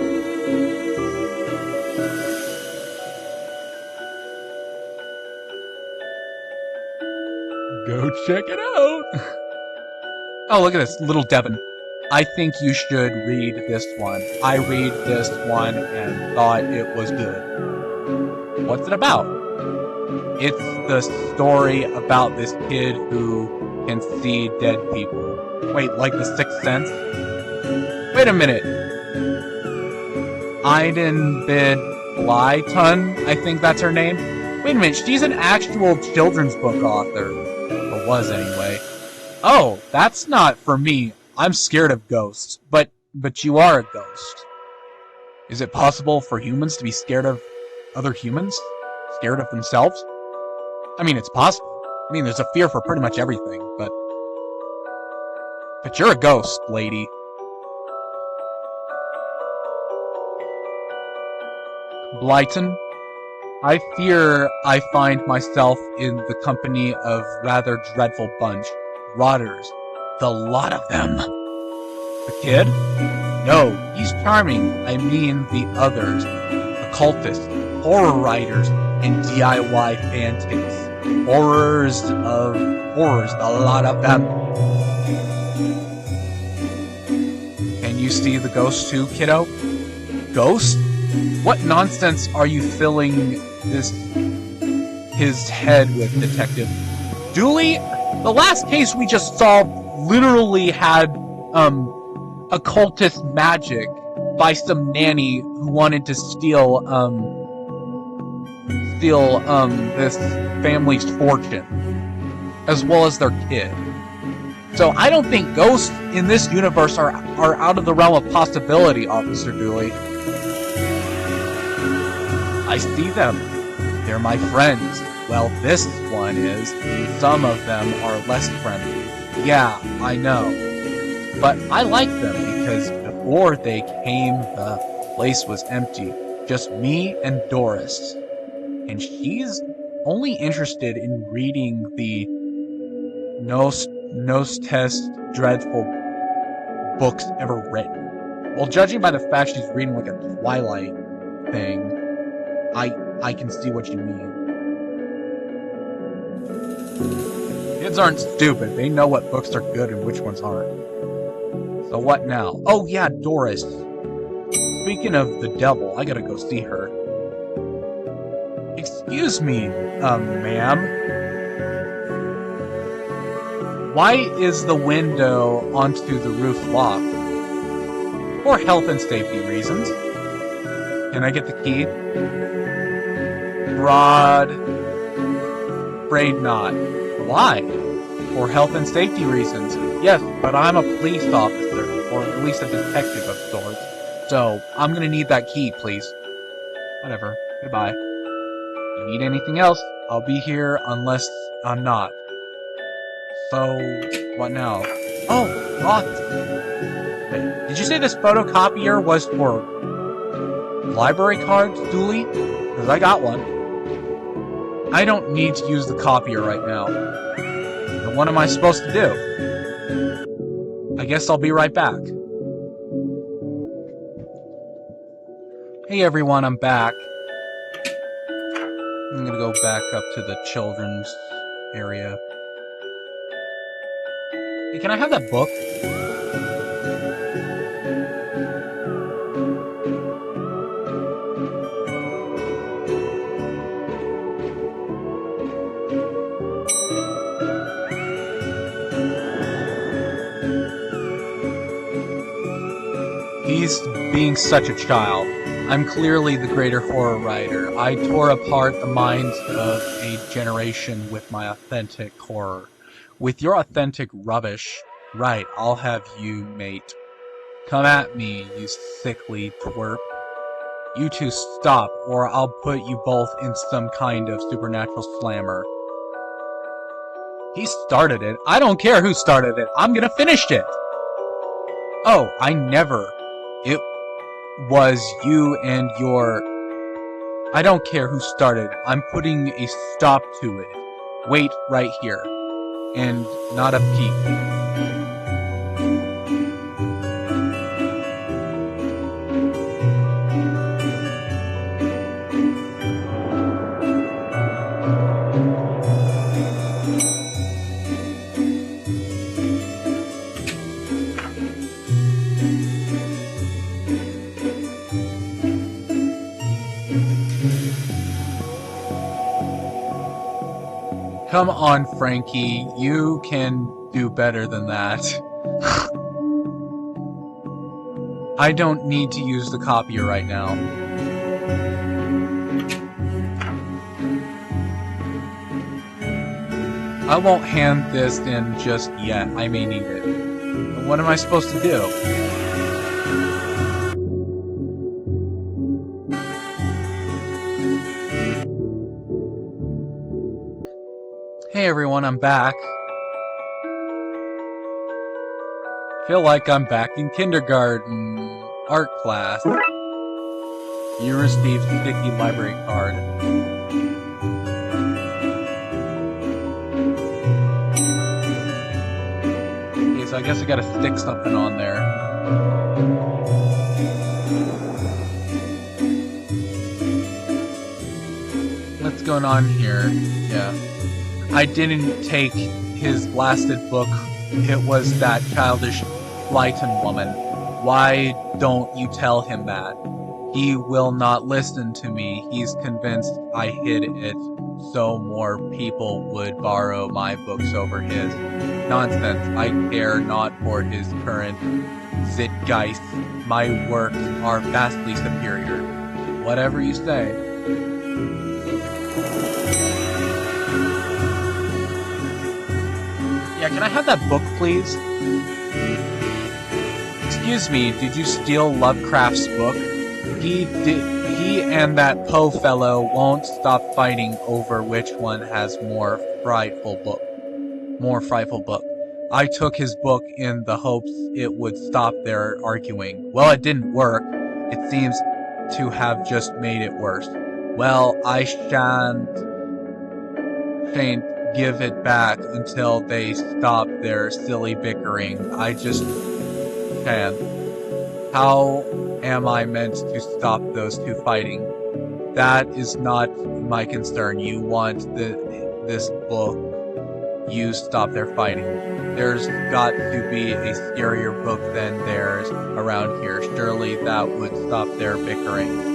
Go check it out! Oh, look at this, Little Devon. I think you should read this one. I read this one and thought it was good. What's it about? It's the story about this kid who can see dead people. Wait, like the Sixth Sense? Wait a minute. Aiden Bid Blyton, I think that's her name. Wait a minute, she's an actual children's book author. Or was anyway. Oh, that's not for me. I'm scared of ghosts. But you are a ghost. Is it possible for humans to be scared of other humans? Scared of themselves? I mean, it's possible. I mean, there's a fear for pretty much everything, but you're a ghost, lady. Blyton, I fear I find myself in the company of rather dreadful bunch. Rotters. The lot of them. The kid? No, he's charming. I mean the others. Occultists, horror writers, and DIY fanatics. Horrors of horrors, the lot of them. Can you see the ghost too, kiddo? Ghost? What nonsense are you filling his head with, detective? Dooley, the last case we just solved literally had, occultist magic by some nanny who wanted to steal this family's fortune, as well as their kid. So I don't think ghosts in this universe are out of the realm of possibility, Officer Dooley. I see them. They're my friends. Well, this one is. Some of them are less friendly. Yeah, I know. But I like them because before they came, the place was empty. Just me and Doris. And she's only interested in reading the Test dreadful books ever written. Well, judging by the fact she's reading like a Twilight thing, I can see what you mean. Kids aren't stupid. They know what books are good and which ones aren't. So what now? Oh yeah, Doris. Speaking of the devil, I gotta go see her. Excuse me, ma'am. Why is the window onto the roof locked? For health and safety reasons. Can I get the key? Afraid not. Why? For health and safety reasons. Yes, but I'm a police officer, or at least a detective of sorts. So, I'm gonna need that key, please. Whatever. Goodbye. If you need anything else, I'll be here unless I'm not. So, what now? Oh, locked! Wait, did you say this photocopier was for library cards, Dooley? Because I got one. I don't need to use the copier right now. Then what am I supposed to do? I guess I'll be right back. Hey everyone, I'm back. I'm gonna go back up to the children's area. Hey, can I have that book? He's being such a child. I'm clearly the greater horror writer. I tore apart the minds of a generation with my authentic horror. With your authentic rubbish, right, I'll have you, mate. Come at me, you sickly twerp. You two stop, or I'll put you both in some kind of supernatural slammer. He started it. I don't care who started it. I'm gonna finish it. Oh, I never. It was you and your... I don't care who started. I'm putting a stop to it. Wait right here. And not a peep. Come on, Frankie. You can do better than that. I don't need to use the copier right now. I won't hand this in just yet. I may need it. What am I supposed to do? Hey everyone, I'm back. Feel like I'm back in kindergarten art class. You received a sticky library card. Okay, so I guess I gotta stick something on there. What's going on here? Yeah. I didn't take his blasted book. It was that childish Flyton woman. Why don't you tell him that? He will not listen to me. He's convinced I hid it so more people would borrow my books over his. Nonsense. I care not for his current zeitgeist. My works are vastly superior. Whatever you say. Yeah, can I have that book, please? Excuse me, did you steal Lovecraft's book? He and that Poe fellow won't stop fighting over which one has more frightful book. I took his book in the hopes it would stop their arguing. Well, it didn't work. It seems to have just made it worse. Well, I shan't give it back until they stop their silly bickering. I just can't. How am I meant to stop those two fighting? That is not my concern. You want this book. You stop their fighting. There's got to be a scarier book than theirs around here. Surely that would stop their bickering.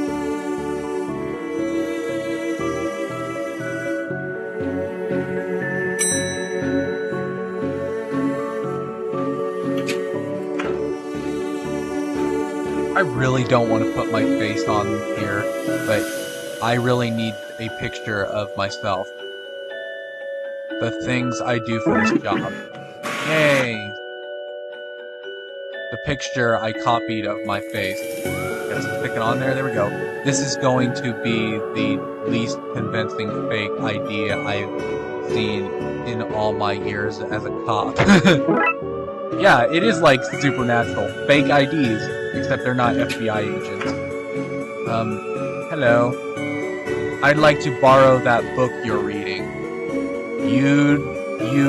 I really don't want to put my face on here, but I really need a picture of myself. The things I do for this job. Yay! The picture I copied of my face. Gotta stick it on there, there we go. This is going to be the least convincing fake ID I've seen in all my years as a cop. Yeah, it is like supernatural. Fake IDs, except they're not FBI agents. Hello. I'd like to borrow that book you're reading. You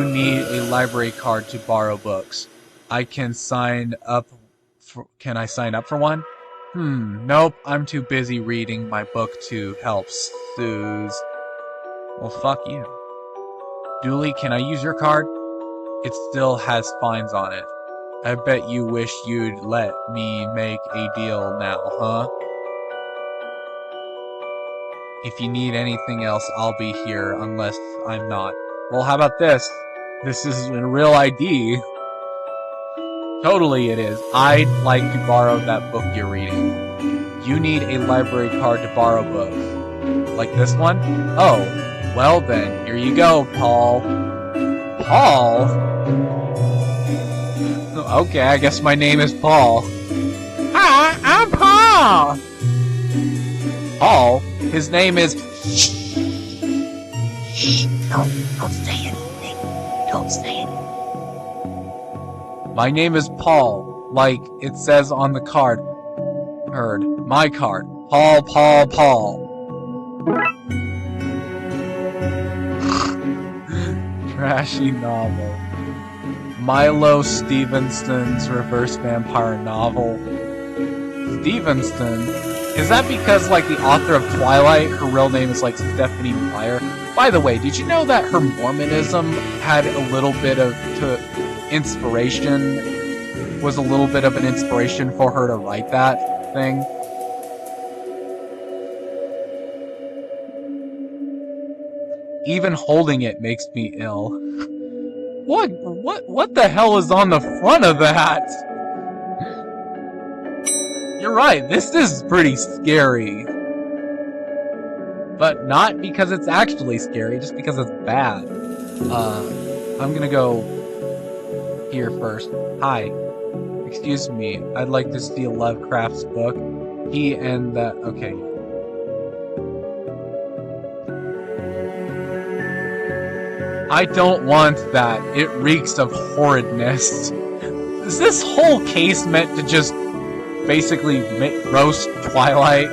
need a library card to borrow books. I can sign up for... Can I sign up for one? Nope, I'm too busy reading my book to help Suze. Well, fuck you. Dooley, can I use your card? It still has fines on it. I bet you wish you'd let me make a deal now, huh? If you need anything else, I'll be here, unless I'm not. Well, how about this? This is a real ID. Totally it is. I'd like to borrow that book you're reading. You need a library card to borrow books. Like this one? Oh, well then, here you go, Paul. Paul? Okay, I guess my name is Paul. Hi, I'm Paul! His name is... Shh. Don't say anything. Don't say anything. My name is Paul, like it says on the card. My card. Paul. Trashy novel. Milo Stevenson's reverse vampire novel. Stevenson? Is that because, like, the author of Twilight, her real name is, like, Stephanie Meyer? By the way, did you know that her Mormonism had a little bit of inspiration? Was a little bit of an inspiration for her to write that thing? Even holding it makes me ill. What the hell is on the front of that? You're right, this is pretty scary. But not because it's actually scary, just because it's bad. I'm gonna go here first. Hi. Excuse me, I'd like to see Lovecraft's book. He and that... Okay. I don't want that. It reeks of horridness. Is this whole case meant to just basically roast Twilight?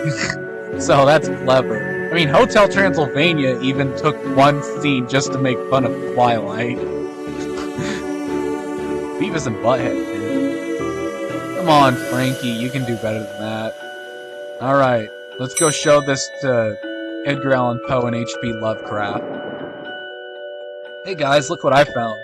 So that's clever. I mean, Hotel Transylvania even took one scene just to make fun of Twilight. Beavis and Butthead did. Come on, Frankie, you can do better than that. Alright, let's go show this to Edgar Allan Poe and HP Lovecraft. Hey guys, look what I found.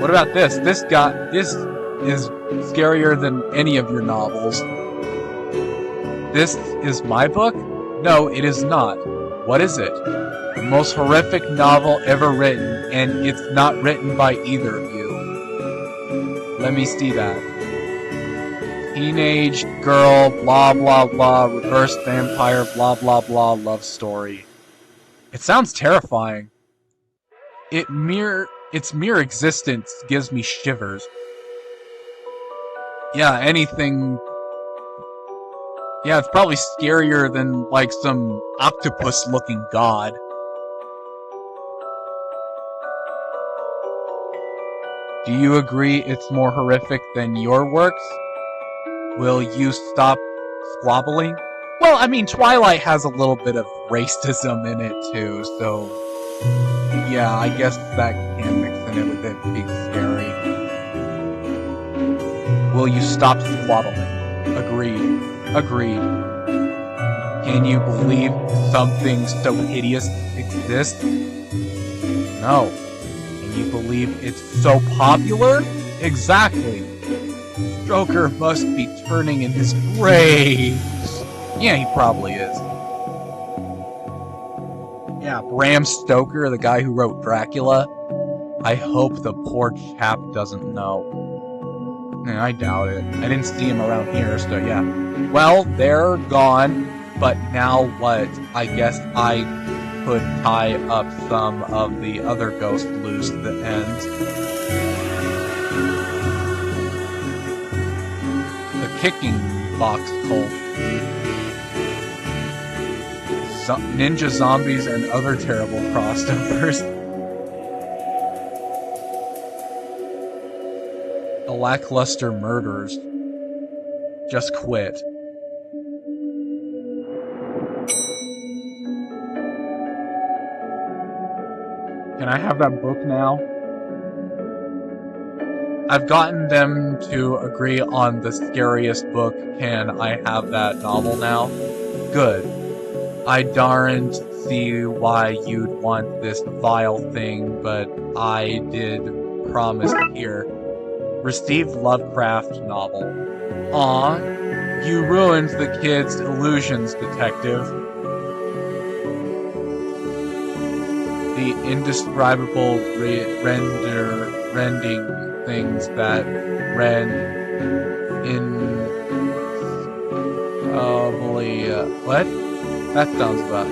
What about this? This is scarier than any of your novels. This is my book? No, it is not. What is it? The most horrific novel ever written, and it's not written by either of you. Let me see that. Teenage girl, blah blah blah, reverse vampire, blah blah blah, love story. It sounds terrifying. Its mere existence gives me shivers. Yeah, anything... Yeah, it's probably scarier than, like, some octopus-looking god. Do you agree it's more horrific than your works? Will you stop squabbling? Well, I mean, Twilight has a little bit of racism in it, too, so... Yeah, I guess that can mix in it with it being scary. Will you stop squabbling? Agreed. Agreed. Can you believe something so hideous exists? No. Can you believe it's so popular? Exactly. Stoker must be turning in his grave. Yeah, he probably is. Yeah, Bram Stoker, the guy who wrote Dracula. I hope the poor chap doesn't know. I doubt it. I didn't see him around here, so yeah. Well, they're gone, but now what? I guess I could tie up some of the other ghosts loose at the end. The kicking box cult. Ninja zombies and other terrible crossovers. The lackluster murders. Just quit. Can I have that book now? I've gotten them to agree on the scariest book. Can I have that novel now? Good. I daren't see why you'd want this vile thing, but I did promise here. Received Lovecraft novel. Aw, you ruined the kid's illusions, detective. The indescribable rending things that rend in... what? That sounds about...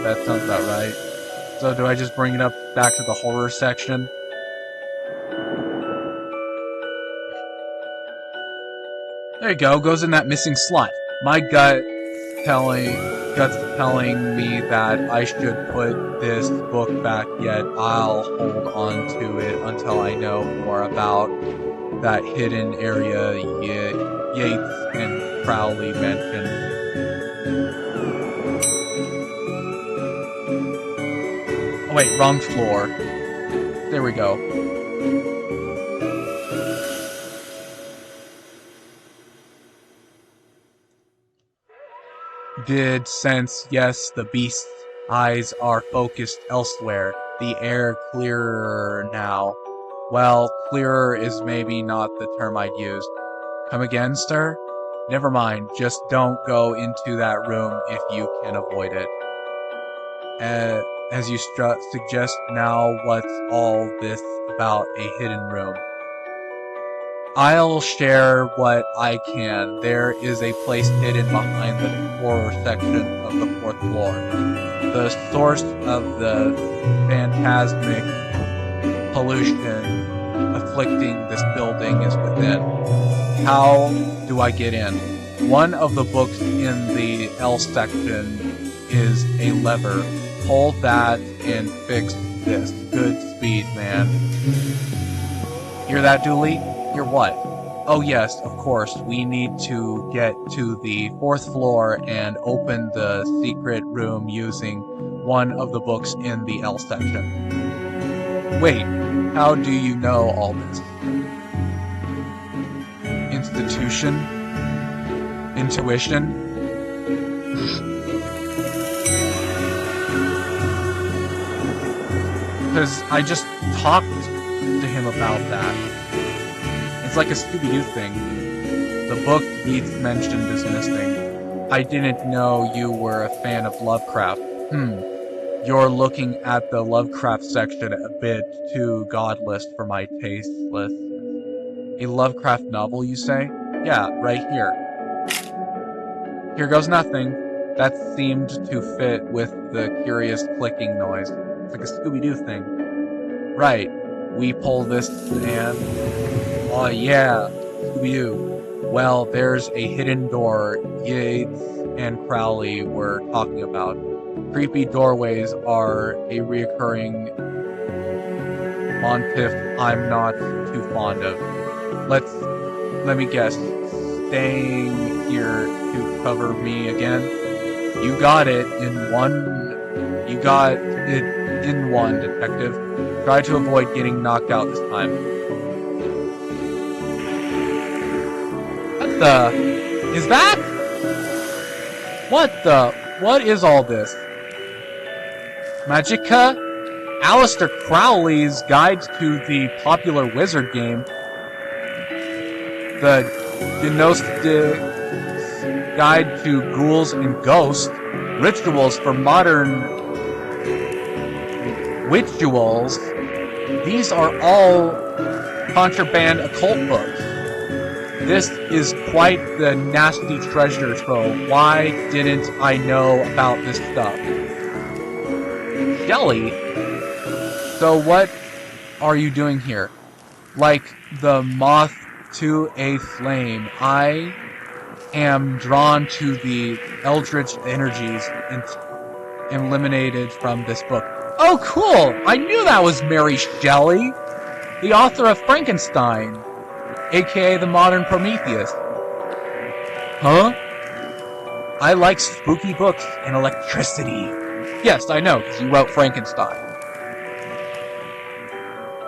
that sounds about right. So do I just bring it up back to the horror section? There you go, goes in that missing slot. My gut's telling me that I should put this book back, yet I'll hold on to it until I know more about that hidden area Yates and Crowley mentioned. Oh wait, wrong floor. There we go. Did sense, yes, the beast's eyes are focused elsewhere. The air clearer now. Well, clearer is maybe not the term I'd use. Come again, sir? Never mind, just don't go into that room if you can avoid it. As you suggest now, what's all this about a hidden room? I'll share what I can. There is a place hidden behind the horror section of the 4th floor. The source of the phantasmic pollution afflicting this building is within. How do I get in? One of the books in the L section is a lever. Pull that and fix this. Good speed, man. Hear that, Dooley? Hear what? Oh yes, of course, we need to get to the 4th floor and open the secret room using one of the books in the L section. Wait, how do you know all this? Institution? Intuition? Because I just talked to him about that. It's like a Scooby-Doo thing. The book Yeats mentioned is missing. I didn't know you were a fan of Lovecraft. You're looking at the Lovecraft section a bit too godless for my tasteless. A Lovecraft novel, you say? Yeah, right here. Here goes nothing. That seemed to fit with the curious clicking noise. It's like a Scooby-Doo thing. Right. We pull this and... oh yeah, Scooby-Doo. Well, there's a hidden door Yates and Crowley were talking about. Creepy doorways are a reoccurring motif I'm not too fond of. Let me guess. Staying here to cover me again? You got it in one, detective. Try to avoid getting knocked out this time. What the? Is that? What is all this? Magica? Aleister Crowley's guide to the popular wizard game. The Gnostic's Guide to Ghouls and Ghosts. Rituals for Modern Witchuals. These are all contraband occult books. This is quite the nasty treasure trove. Why didn't I know about this stuff? Shelley? So what are you doing here? Like the moth to a flame, I am drawn to the eldritch energies eliminated from this book. Oh, cool! I knew that was Mary Shelley, the author of Frankenstein, aka the modern Prometheus. Huh? I like spooky books and electricity. Yes, I know, because you wrote Frankenstein.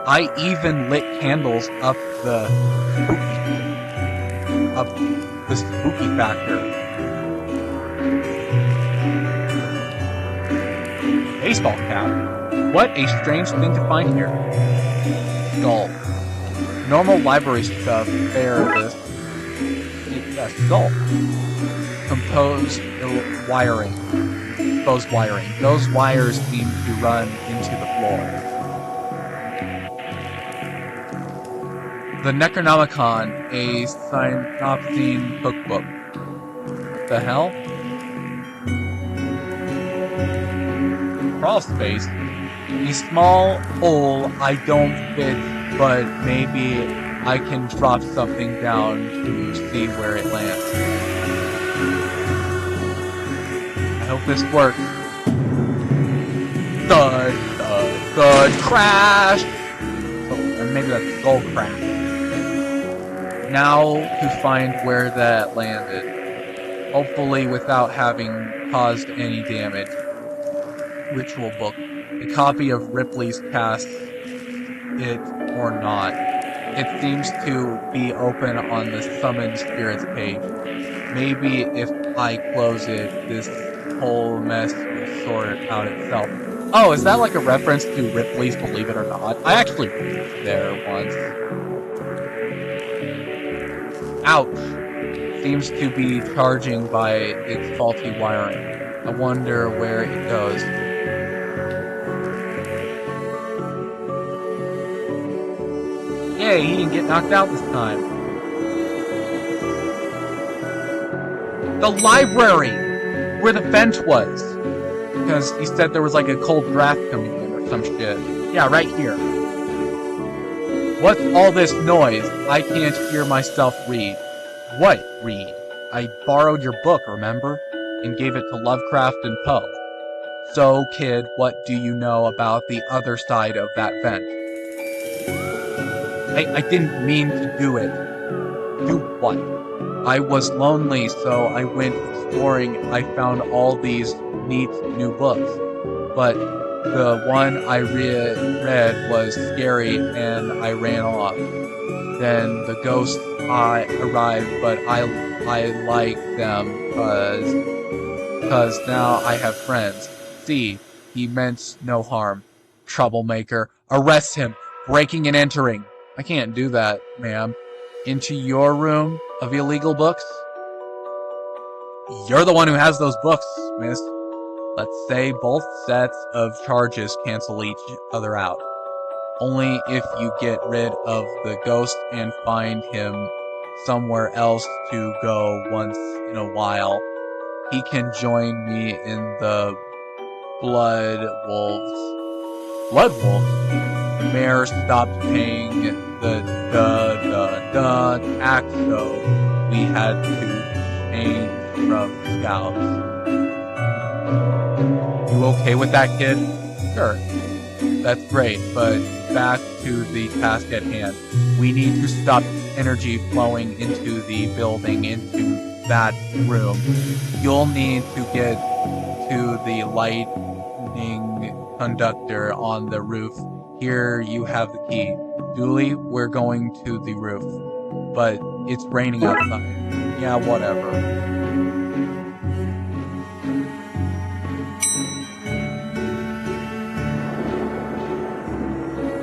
I even lit candles up the spooky factor. Baseball cap. What a strange thing to find here. Skull. Normal library stuff. There this. Skull. Composed wiring. Those wires seem to run into the floor. The Necronomicon, a synopsine cookbook. The hell? Crawl space. A small hole I don't fit, but maybe I can drop something down to see where it lands. I hope this works. Thud, thud, thud, crash! Oh, or maybe that's skull crash. Now to find where that landed. Hopefully without having caused any damage. Ritual book. A copy of Ripley's cast it or not. It seems to be open on the Summon Spirits page. Maybe if I close it, this whole mess will sort out itself. Oh, is that like a reference to Ripley's Believe It or Not? I actually went there once. Ouch. Seems to be charging by its faulty wiring. I wonder where it goes. Yay, he didn't get knocked out this time. The library! Where the bench was! Because he said there was like a cold draft coming in or some shit. Yeah, right here. What's all this noise? I can't hear myself read. What read? I borrowed your book, remember? And gave it to Lovecraft and Poe. So, kid, what do you know about the other side of that vent? I didn't mean to do it. Do what? I was lonely, so I went exploring. I found all these neat new books. But the one I read was scary, and I ran off. Then the ghosts arrived, but I like them, cause now I have friends. See, he meant no harm. Troublemaker. Arrest him! Breaking and entering! I can't do that, ma'am. Into your room of illegal books? You're the one who has those books, miss. Let's say both sets of charges cancel each other out. Only if you get rid of the ghost and find him somewhere else to go once in a while. He can join me in the Blood Wolves. Blood Wolves? The mayor stopped paying the tax, so we had to change from scouts. You okay with that, kid? Sure. That's great, but back to the task at hand. We need to stop energy flowing into the building, into that room. You'll need to get to the lightning conductor on the roof. Here you have the key. Dooley, we're going to the roof. But it's raining outside. Yeah, whatever.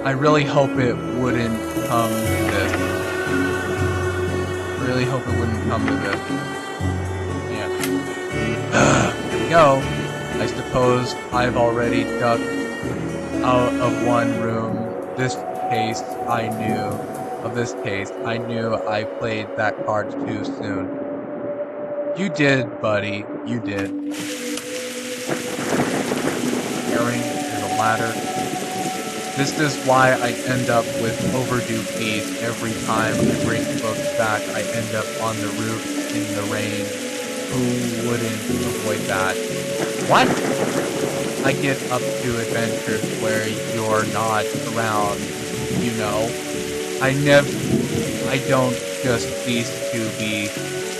I really hope it wouldn't come to this. Really hope it wouldn't come to this. Yeah. Here we go. I suppose I've already ducked out of one room. This case, I knew I played that card too soon. You did, buddy. You did. Carrying to the ladder. This is why I end up with overdue fees every time I bring books back. I end up on the roof in the rain. Who wouldn't avoid that? What? I get up to adventures where you're not around, you know. I don't just cease to be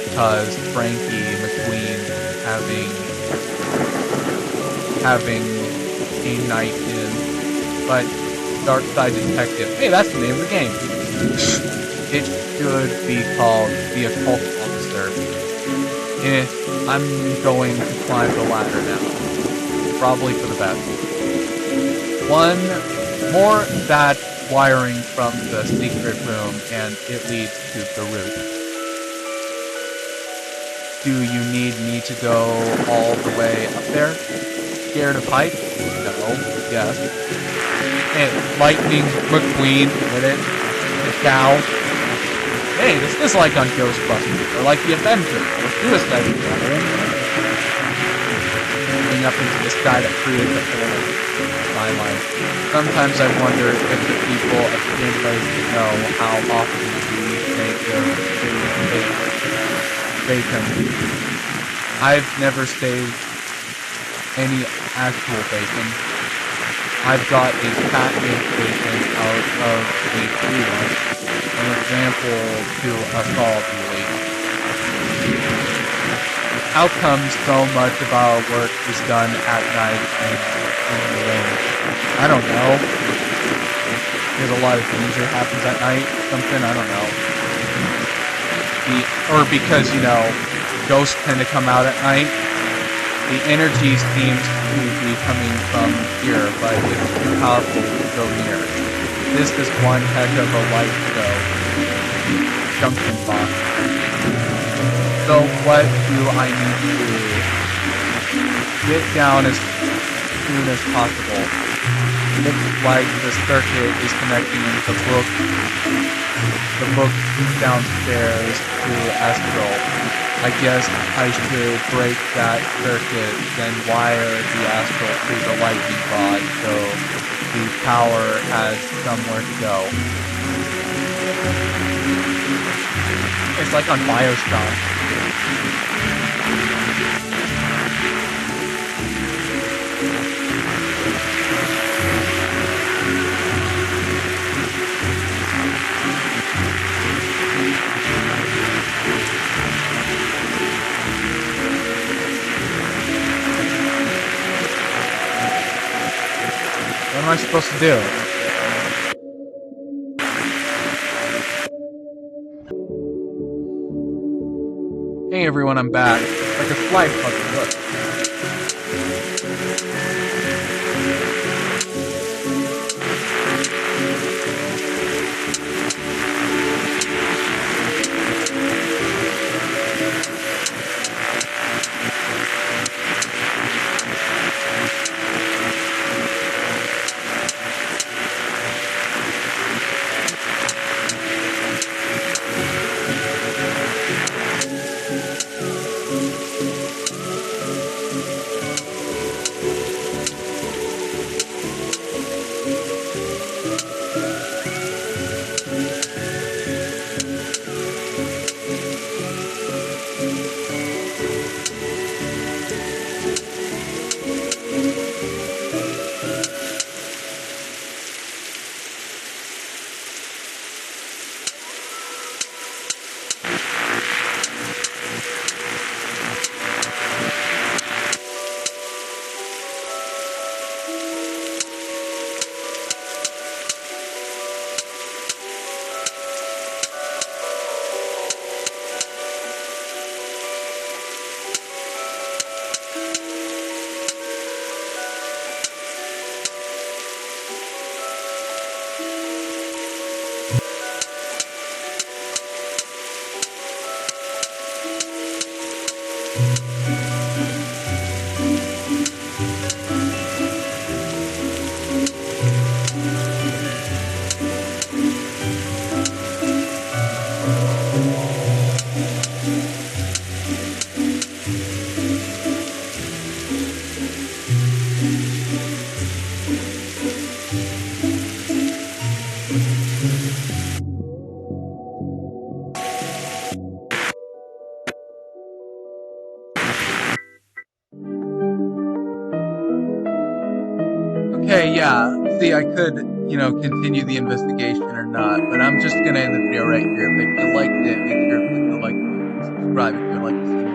because Frankie McQueen having a night in, but Darkside Detective. Hey, that's the name of the game. It should be called The Occult Officer. I'm going to climb the ladder now. Probably for the best. One more that wiring from the secret room, and it leads to the roof. Do you need me to go all the way up there? Scared of heights? No. Yes. Hey, Lightning McQueen, get it? The cow. Hey, this is like on Ghostbusters, or like the Avengers, or Suicide Squad. going up into the sky that creates a whole skyline. Sometimes I wonder if the people of Skin Lake know how often we make their bacon. I've never saved any actual bacon. I've got a cat-made bacon out of a free one. An example to us all, Dooley. How come so much of our work is done at night and in the rain? I don't know. Because a lot of danger happens at night, something, I don't know. Or because, you know, ghosts tend to come out at night. The energy seems to be coming from here, but it's too powerful to go near. This is one heck of a light show. Junction box. So what do I need to do? Get down as soon as possible. Looks like the circuit is connecting the book downstairs to Astral. I guess I should break that circuit, then wire the Astral to the lightning rod so the power has somewhere to go. It's like on Bioshock. What am I supposed to do? Hey everyone, I'm back. Like a slide puzzle, look. Okay, yeah. See, I could, continue the investigation or not, but I'm just gonna end the video right here. But if you liked it, make sure to click the like button and subscribe if you'd like to see